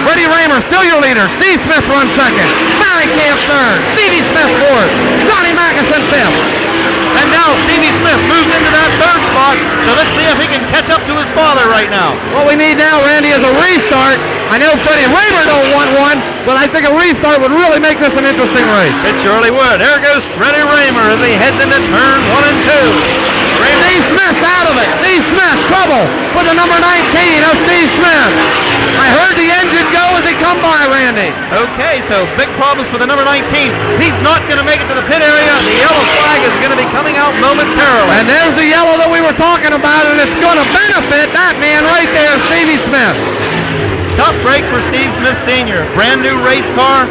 Freddie Raymer still your leader. Steve Smith runs second. Barry Camp third. Stevie Smith fourth. Johnny Mackison fifth.
And now Stevie Smith moves into that third spot, so let's see if he can catch up to his father right now.
What we need now, Randy, is a restart. I know Freddie Raymer don't want one, but I think a restart would really make this an interesting race.
It surely would. There goes Freddie Raymer as he heads into turn 1 and 2.
Steve Smith out of it. Steve Smith, trouble with the number 19 of Steve Smith. I heard the engine go as he come by, Randy.
Okay, so big problems for the number 19. He's not going to make it to the pit area. The yellow flag is going to be coming out momentarily.
And there's the yellow that we were talking about, and it's going to benefit that man right there, Stevie Smith.
Tough break for Steve Smith Sr. Brand new race car.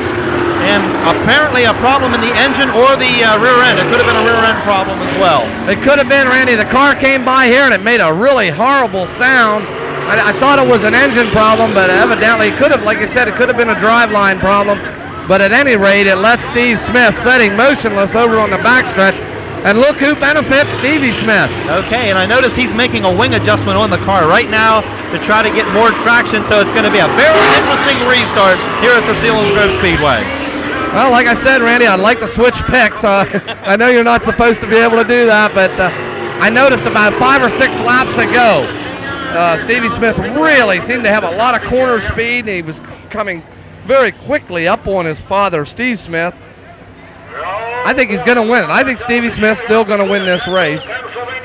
And apparently a problem in the engine or the rear end. It could have been a rear end problem as well.
It could have been, Randy. The car came by here and it made a really horrible sound. I thought it was an engine problem, but evidently it could have, like I said, it could have been a driveline problem. But at any rate, it left Steve Smith sitting motionless over on the backstretch. And look who benefits, Stevie Smith.
Okay, and I notice he's making a wing adjustment on the car right now to try to get more traction, so it's going to be a very interesting restart here at the Selinsgrove Speedway.
Well, like I said, Randy, I'd like to switch picks. I know you're not supposed to be able to do that, but I noticed about 5 or 6 laps ago, Stevie Smith really seemed to have a lot of corner speed, and he was coming very quickly up on his father, Steve Smith. I think he's going to win it. I think Stevie Smith's still going to win this race,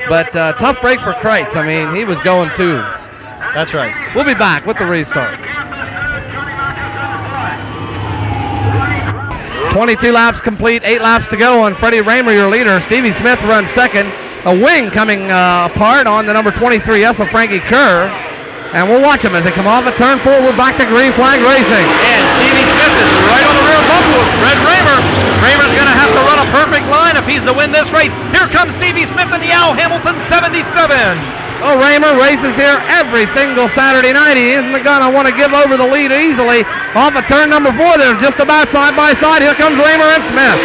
but tough break for Kreitz. I mean, he was going too.
That's right.
We'll be back with the restart. 22 laps complete, 8 laps to go on Freddie Raymer, your leader. Stevie Smith runs second. A wing coming apart on the number 23S of Frankie Kerr. And we'll watch them as they come off at turn 4. We're back to green flag racing.
And Stevie Smith is right on the rear bumper with Fred Raymer. Raymer's going to have to run a perfect line if he's to win this race. Here comes Stevie Smith in the Al Hamilton 77.
Oh, Raymer races here every single Saturday night. He isn't the gun I want to give over the lead easily. Off of turn number 4, they're just about side by side. Here comes Raymer and Smith.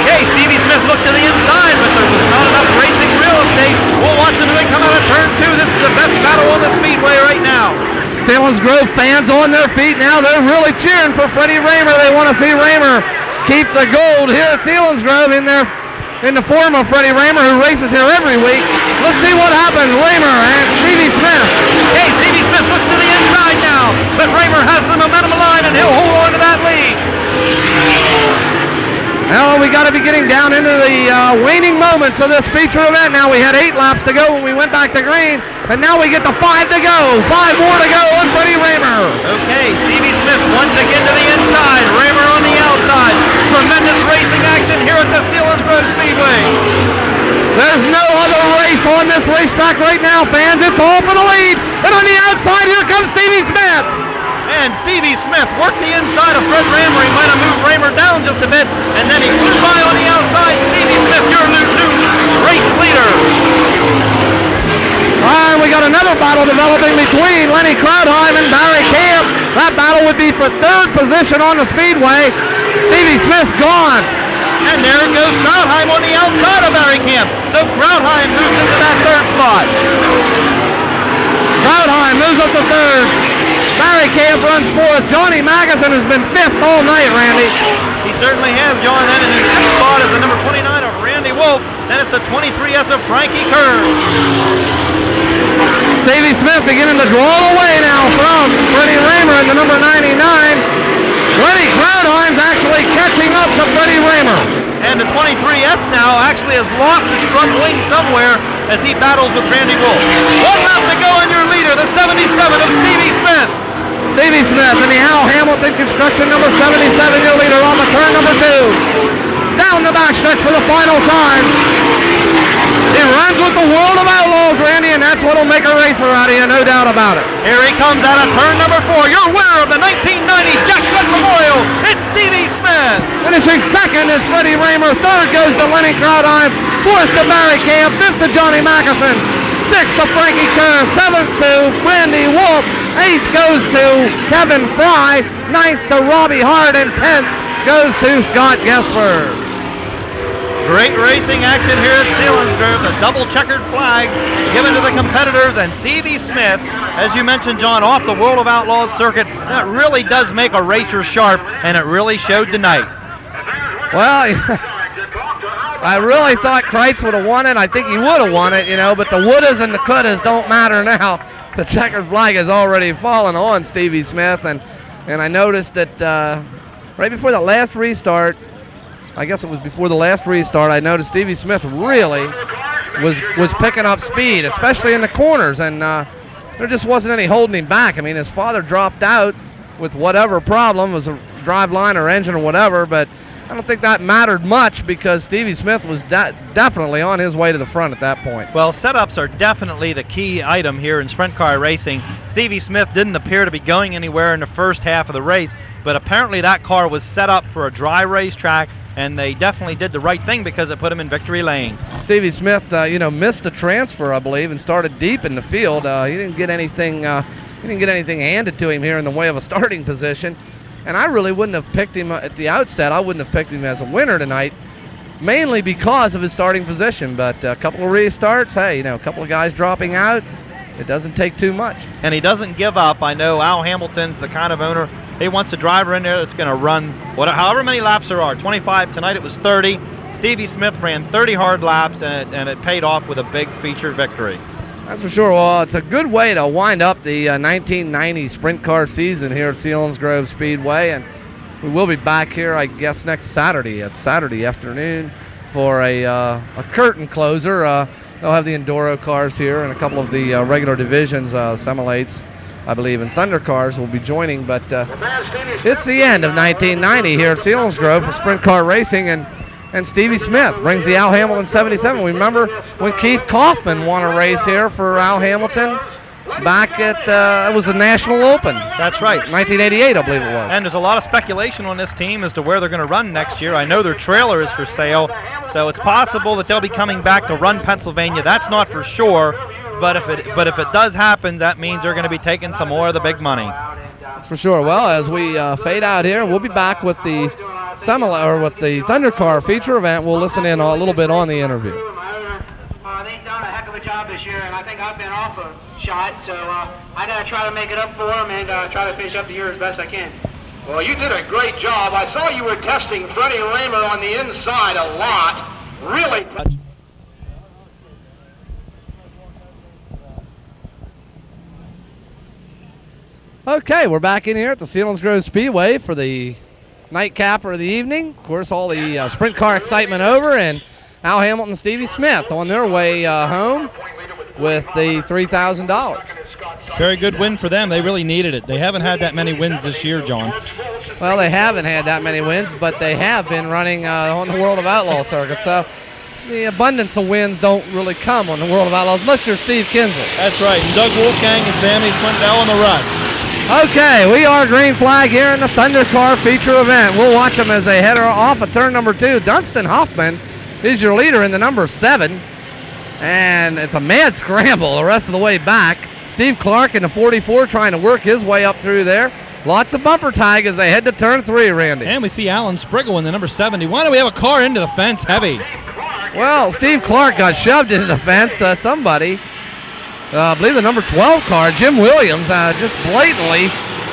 Okay, Stevie Smith looked to the inside, but there was not enough racing real estate. We'll watch them as they come out of turn 2. This is the best battle on the speedway right now.
Selinsgrove fans on their feet now. They're really cheering for Freddie Raymer. They want to see Raymer keep the gold here at Selinsgrove in the form of Freddie Raymer, who races here every week. Let's see what happens. Raymer and Stevie Smith.
Okay, Stevie Smith looks to the inside now, but Raymer has the momentum line, and he'll hold on to that lead.
Well, we got to be getting down into the waning moments of this feature event. Now we had 8 laps to go when we went back to green, and now we get to 5 to go. 5 more to go on Freddie Raymer.
Okay, Stevie Smith once again to the inside, Raymer on the outside. Tremendous racing action here at the Selinsgrove Speedway.
There's no other race on this racetrack right now, fans. It's all for the lead. And on the outside, here comes Stevie Smith.
And Stevie Smith worked the inside of Fred Raymer. He might have moved Raymer down just a bit, and then he flew by on the outside. Stevie Smith, your new race leader.
All right, we got another battle developing between Lenny Krautheim and Barry Camp. That battle would be for 3rd position on the speedway. Stevie Smith's gone.
And there goes Krautheim on the outside of Barry Camp. So Krautheim moves into that 3rd spot.
Krautheim moves up to 3rd. Barry Camp runs 4th. Johnny Magnuson has been 5th all night, Randy.
He certainly has, John. And in the 6th spot is the number 29 of Randy Wolf. Then it's the 23S of Frankie Kerr.
Stevie Smith beginning to draw away now from Freddie Raymer in the number 99. Lenny Krautheim's actually catching up to Freddie Raymer.
And the 23S now actually has lost his front wing somewhere as he battles with Randy Wolf. 1 lap to go on your leader, the 77 of Stevie Smith.
Stevie Smith in the Al Hamilton Construction number 77, your leader on the turn number 2. Down the backstretch for the final time. He runs with the World of Outlaws, Randy, and that's what'll make a racer out of you, no doubt about it.
Here he comes out of turn number 4. Your winner of the 1990 Jack Gunn Memorial, it's Stevie Smith.
Finishing 2nd is Freddie Raymer. 3rd goes to Lenny Krautheim. 4th to Barry Camp. 5th to Johnny Magnuson. 6th to Frankie Kerr. 7th to Randy Wolf. 8th goes to Kevin Fry. 9th to Robbie Hart. And 10th goes to Scott Gesper.
Great racing action here at Selinsgrove. The double checkered flag given to the competitors, and Stevie Smith, as you mentioned, John, off the World of Outlaws circuit. That really does make a racer sharp, and it really showed tonight.
Well, I really thought Kreitz would have won it. I think he would have won it, but the wouldas and the couldas don't matter now. The checkered flag has already fallen on Stevie Smith, and I noticed that right before the last restart, I guess it was before the last restart, I noticed Stevie Smith really was picking up speed, especially in the corners, and there just wasn't any holding him back. I mean, his father dropped out with whatever problem, was a drive line or engine or whatever, but I don't think that mattered much because Stevie Smith was definitely on his way to the front at that point.
Well, setups are definitely the key item here in sprint car racing. Stevie Smith didn't appear to be going anywhere in the first half of the race, but apparently that car was set up for a dry racetrack, and they definitely did the right thing because it put him in victory lane.
Stevie Smith, missed the transfer, I believe, and started deep in the field. He didn't get anything handed to him here in the way of a starting position. And I really wouldn't have picked him at the outset. I wouldn't have picked him as a winner tonight, mainly because of his starting position. But a couple of restarts, hey, a couple of guys dropping out, it doesn't take too much.
And he doesn't give up. I know Al Hamilton's the kind of owner, he wants a driver in there that's going to run however many laps there are. 25 tonight, it was 30. Stevie Smith ran 30 hard laps, and it paid off with a big feature victory.
That's for sure. Well, it's a good way to wind up the 1990 sprint car season here at Selinsgrove Speedway, and we will be back here, I guess, next Saturday. It's Saturday afternoon for a curtain closer. They'll have the Enduro cars here and a couple of the regular divisions, Semi-Lates, I believe, and Thunder cars will be joining. But it's the end of 1990 here at Selinsgrove for sprint car racing, and Stevie Smith brings the Al Hamilton 77. We remember when Keith Kaufman won a race here for Al Hamilton back at, it was the National Open.
That's right.
1988, I believe it was.
And there's a lot of speculation on this team as to where they're going to run next year. I know their trailer is for sale, so it's possible that they'll be coming back to run Pennsylvania. That's not for sure, but if it does happen, that means they're going to be taking some more of the big money.
That's for sure. Well, as we fade out here, we'll be back with the Thunder Car feature event. We'll listen in a little bit on the interview.
They've done a heck of a job this year, and I think I've been off a shot, so I got to try to make it up for them and try to finish up the year as best I can.
Well, you did a great job. I saw you were testing Freddie Raymer on the inside a lot. Really.
Okay, we're back in here at the Selinsgrove Speedway for the nightcapper of the evening. Of course, all the sprint car excitement over, and Al Hamilton and Stevie Smith on their way home with the $3,000.
Very good win for them. They really needed it. They haven't had that many wins this year, John.
Well, they haven't had that many wins, but they have been running on the World of Outlaw circuit. So the abundance of wins don't really come on the World of Outlaws unless you're Steve Kinzel.
That's right. And Doug Wolfgang and Sammy Swindell and the rest.
Okay, we are green flag here in the Thunder Car feature event. We'll watch them as they head off at turn number 2. Dunstan Hoffman is your leader in the number 7. And it's a mad scramble the rest of the way back. Steve Clark in the 44 trying to work his way up through there. Lots of bumper tag as they head to turn 3, Randy.
And we see Alan Spriggle in the number 71. And we have a car into the fence heavy.
Well, Steve Clark got shoved into the fence. Somebody, I believe the number 12 car, Jim Williams, just blatantly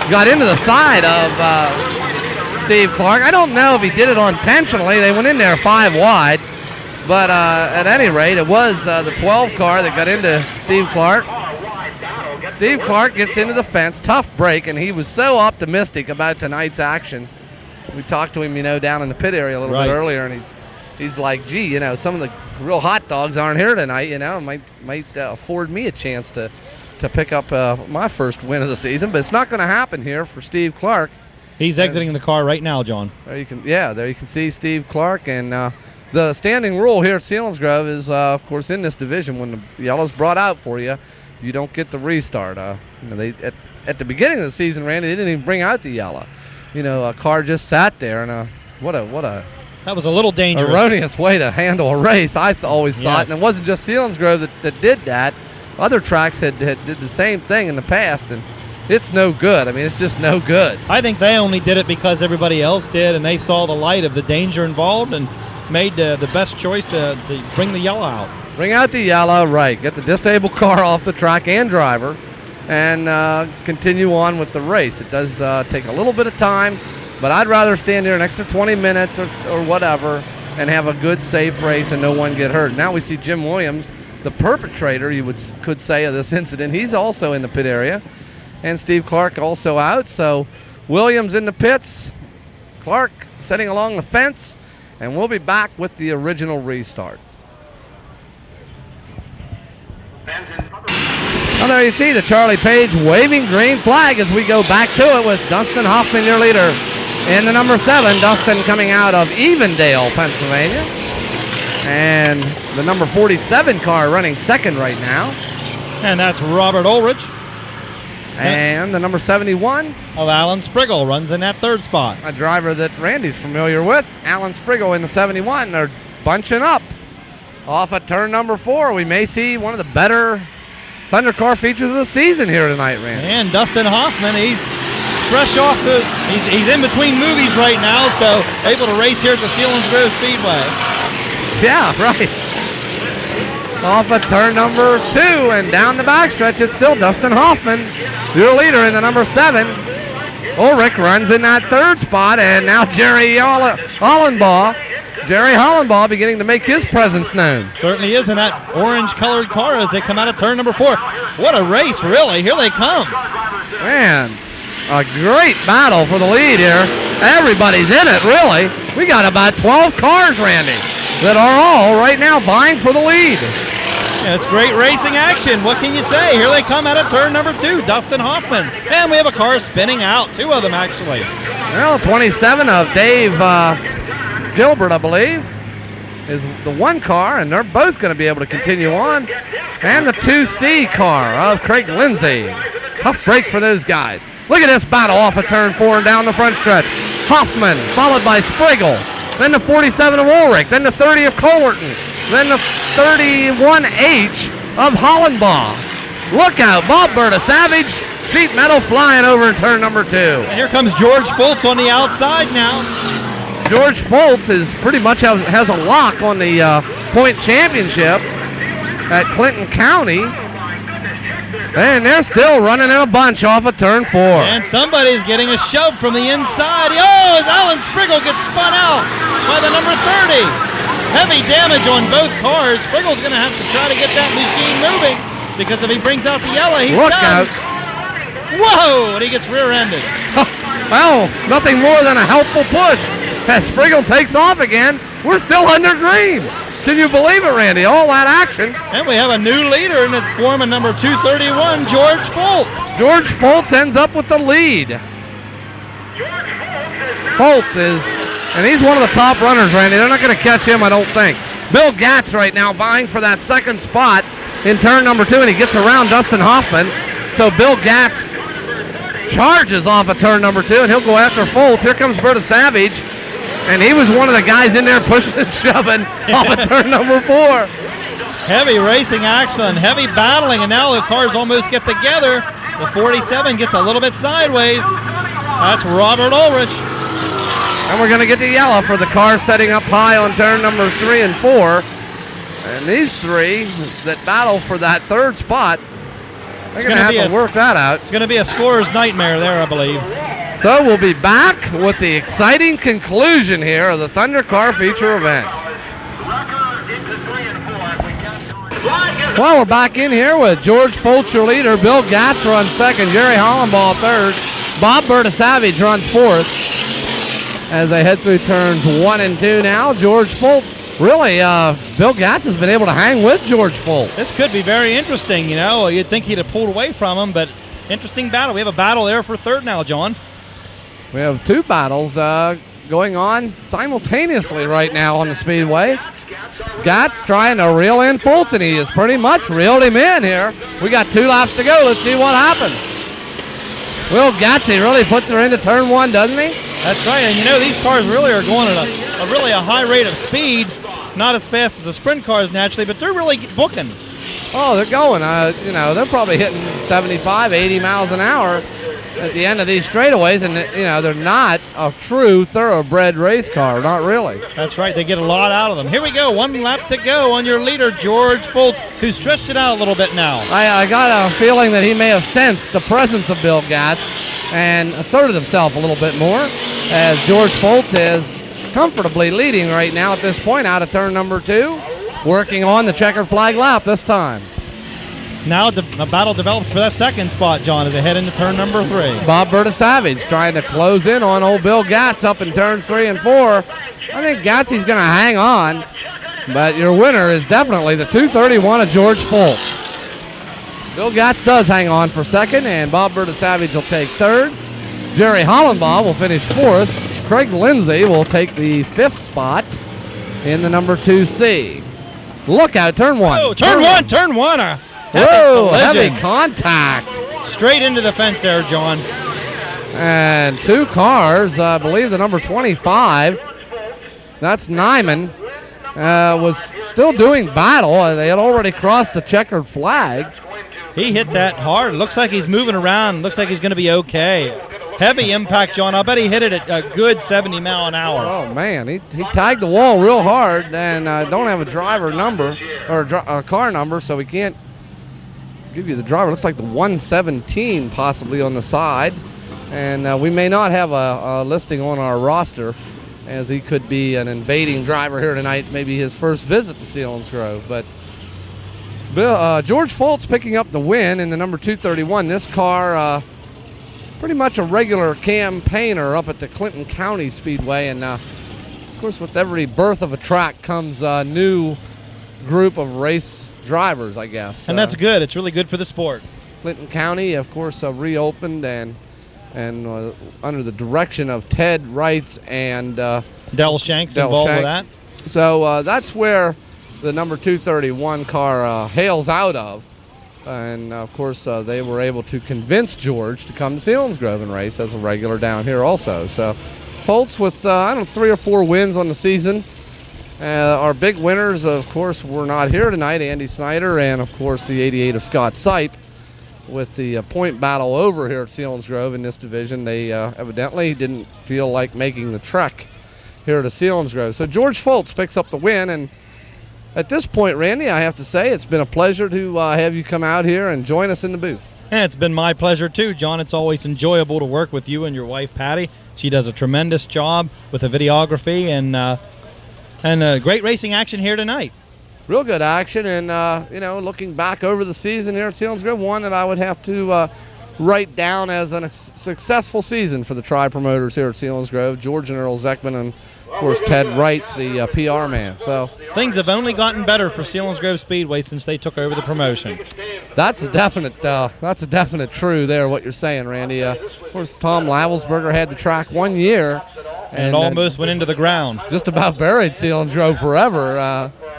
got into the side of Steve Clark. I don't know if he did it intentionally. They went in there 5 wide. But at any rate, it was the 12 car that got into Steve Clark. Steve Clark gets into the fence, tough break, and he was so optimistic about tonight's action. We talked to him, down in the pit area a little bit earlier, and he's like, gee, some of the real hot dogs aren't here tonight, might afford me a chance to pick up my first win of the season, but it's not going to happen here for Steve Clark.
He's exiting the car right now, John.
There you can see Steve Clark, and the standing rule here at Selinsgrove is, of course, in this division, when the yellow's brought out for you, you don't get the restart. They at the beginning of the season, Randy, they didn't even bring out the yellow. A car just sat there, and what a
that was a little dangerous,
erroneous way to handle a race. I always thought,
yes.
And it wasn't just Selinsgrove that did that. Other tracks had did the same thing in the past, and it's no good. It's just no good.
I think they only did it because everybody else did, and they saw the light of the danger involved and made the best choice to bring the yellow out.
Bring out the yellow, right. Get the disabled car off the track and driver, and continue on with the race. It does take a little bit of time, but I'd rather stand there an extra 20 minutes or whatever and have a good, safe race and no one get hurt. Now we see Jim Williams, the perpetrator, you could say, of this incident. He's also in the pit area, and Steve Clark also out. So Williams in the pits, Clark sitting along the fence, and we'll be back with the original restart. Well, there you see the Charlie Page waving green flag as we go back to it with Dunstan Hoffman, your leader, in the number 7. Dunstan coming out of Evendale, Pennsylvania. And the number 47 car running second right now.
And that's Robert Ulrich.
And the number 71
of Alan Spriggle runs in that 3rd spot.
A driver that Randy's familiar with, Alan Spriggle in the 71. They're bunching up off at turn number 4. We may see one of the better Thunder Car features of the season here tonight, Randy.
And Dunstan Hoffman, he's fresh off he's in between movies right now, so able to race here at the Selinsgrove Speedway.
Yeah, right. Off at turn number 2 and down the backstretch, it's still Dunstan Hoffman, your leader in the number 7. Ulrich runs in that 3rd spot, and now Jerry Hollenbaugh beginning to make his presence known.
Certainly is in that orange-colored car as they come out of turn number 4. What a race, really. Here they come.
Man, a great battle for the lead here. Everybody's in it, really. We got about 12 cars, Randy, that are all right now vying for the lead.
Yeah, it's great racing action. What can you say? Here they come out of turn number 2, Dunstan Hoffman. And we have a car spinning out, 2 of them actually.
Well, 27 of Dave Gilbert, I believe, is the 1 car, and they're both going to be able to continue on. And the 2C car of Craig Lindsay. Tough break for those guys. Look at this battle off of turn 4 and down the front stretch. Hoffman, followed by Spriggle. Then the 47 of Ulrich. Then the 30 of Collerton. Then the 31H of Hollenbaugh. Look out, Bob Berta Savage, sheet metal flying over in turn number 2.
And here comes George Foltz on the outside now.
George Foltz is pretty much has a lock on the point championship at Clinton County. And they're still running in a bunch off of turn 4.
And somebody's getting a shove from the inside. Oh, Alan Spriggle gets spun out by the number 30. Heavy damage on both cars. Spriggle's going to have to try to get that machine moving because if he brings out the yellow, he's
Look
done.
out.
Whoa, and he gets rear-ended.
Well, nothing more than a helpful push as Spriggle takes off again. We're still under green. Can you believe it, Randy? All that action.
And we have a new leader in the form of number 231, George Foltz.
George Foltz ends up with the lead. Foltz is, and he's one of the top runners, Randy. They're not going to catch him, I don't think. Bill Gatz right now vying for that second spot in turn number 2, and he gets around Dustin Hoffman. So Bill Gatz charges off of turn number 2, and he'll go after Foltz. Here comes Berta Savage. And he was one of the guys in there pushing and shoving off of turn number 4.
Heavy racing action, heavy battling, and now the cars almost get together. The 47 gets a little bit sideways. That's Robert Ulrich.
And we're going to get the yellow for the car setting up high on turn number 3 and 4. And these three that battle for that third spot, they're going to have to work that out.
It's going to be a scorer's nightmare there, I believe.
So we'll be back with the exciting conclusion here of the Thunder Car Feature event. Well, we're back in here with George Foltz, your leader. Bill Gatz runs second. Jerry Hollenbaugh third. Bob Berta Savage runs fourth. As they head through turns 1 and 2 now, George Foltz, really, Bill Gatz has been able to hang with George Foltz.
This could be very interesting, you know. You'd think he'd have pulled away from him, but interesting battle. We have a battle there for third now, John.
We have two battles going on simultaneously right now on the speedway. Gatz trying to reel in Foltz, and he has pretty much reeled him in here. We got 2 laps to go. Let's see what happens. Will Gatz really puts her into turn 1, doesn't he?
That's right, and you know these cars really are going at a high rate of speed. Not as fast as the sprint cars naturally, but they're really booking.
Oh, they're going. You know, they're probably hitting 75, 80 miles an hour at the end of these straightaways, and you know they're not a true thoroughbred race car, not really.
That's right, they get a lot out of them. Here we go, 1 lap to go on your leader, George Foltz, who stretched it out a little bit now.
I got a feeling that he may have sensed the presence of Bill Gatz and asserted himself a little bit more, as George Foltz is comfortably leading right now at this point out of turn number 2, working on the checkered flag lap this time.
Now the battle develops for that second spot, John, as they head into turn number 3.
Bob Berta Savage trying to close in on old Bill Gatz up in turns 3 and 4. I think Gatsy's going to hang on, but your winner is definitely the 231 of George Foltz. Bill Gatz does hang on for second, and Bob Berta Savage will take third. Jerry Hollenbaugh will finish fourth. Craig Lindsay will take the 5th spot in the number 2C. Look out, turn 1.
Oh, turn one.
Whoa, heavy contact.
Straight into the fence there, John.
And 2 cars, I believe the number 25, that's Nyman, was still doing battle. They had already crossed the checkered flag.
He hit that hard. Looks like he's moving around. Looks like he's going to be okay. Heavy impact, John. I'll bet he hit it at a good 70 mile an hour.
Oh, man. He tagged the wall real hard and don't have a driver number or a car number, so we can't give you the driver. Looks like the 117 possibly on the side. And we may not have a listing on our roster, as he could be an invading driver here tonight, maybe his first visit to Selinsgrove. But George Foltz picking up the win in the number 231. This car, pretty much a regular campaigner up at the Clinton County Speedway. And, of course, with every birth of a track comes a new group of race drivers, I guess.
And that's good. It's really good for the sport.
Clinton County, of course, reopened and under the direction of Ted Wrights and
Del Shank's involved with that.
So that's where the number 231 car hails out of. And, of course, they were able to convince George to come to Selinsgrove and race as a regular down here also. So Foltz with, 3 or 4 wins on the season. Our big winners, of course, were not here tonight. Andy Snyder and, of course, the 88 of Scott Sipe. With the point battle over here at Selinsgrove in this division, they evidently didn't feel like making the trek here to Selinsgrove. So George Foltz picks up the win, and at this point, Randy, I have to say it's been a pleasure to have you come out here and join us in the booth.
And it's been my pleasure too, John. It's always enjoyable to work with you and your wife, Patty. She does a tremendous job with the videography and great racing action here tonight.
Real good action, and looking back over the season here at Selinsgrove, one that I would have to write down as a successful season for the tri-promoters here at Selinsgrove. George and Earl Zeckman, and of course Ted Wright's the PR man. So
things have only gotten better for Selinsgrove Speedway since they took over the promotion.
That's a definite true there, what you're saying, Randy. Of course, Tom Lavelsberger had the track 1 year.
And almost went into the ground.
Just about buried Selinsgrove forever.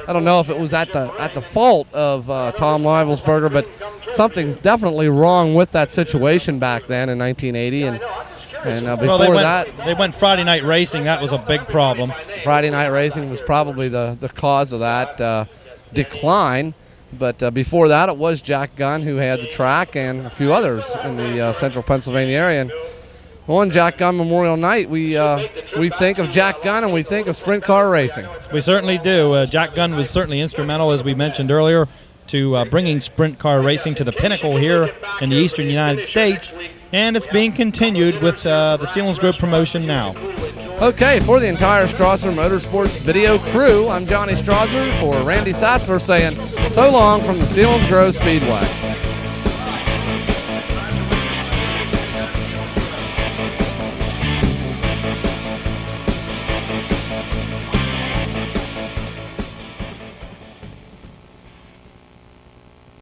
I don't know if it was at the fault of Tom Lavelsberger, but something's definitely wrong with that situation back then in 1980. And before
they went Friday night racing. That was a big problem.
Friday night racing was probably the cause of that decline. But before that, it was Jack Gunn who had the track and a few others in the central Pennsylvania area. And on Jack Gunn Memorial Night, we think of Jack Gunn and we think of sprint car racing.
We certainly do. Jack Gunn was certainly instrumental, as we mentioned earlier, to bringing sprint car racing to the pinnacle here in the eastern United States, and it's being continued with the Selinsgrove promotion now.
Okay, for the entire Strasser Motorsports video crew, I'm Johnny Strasser for Randy Satzler saying so long from the Selinsgrove Speedway.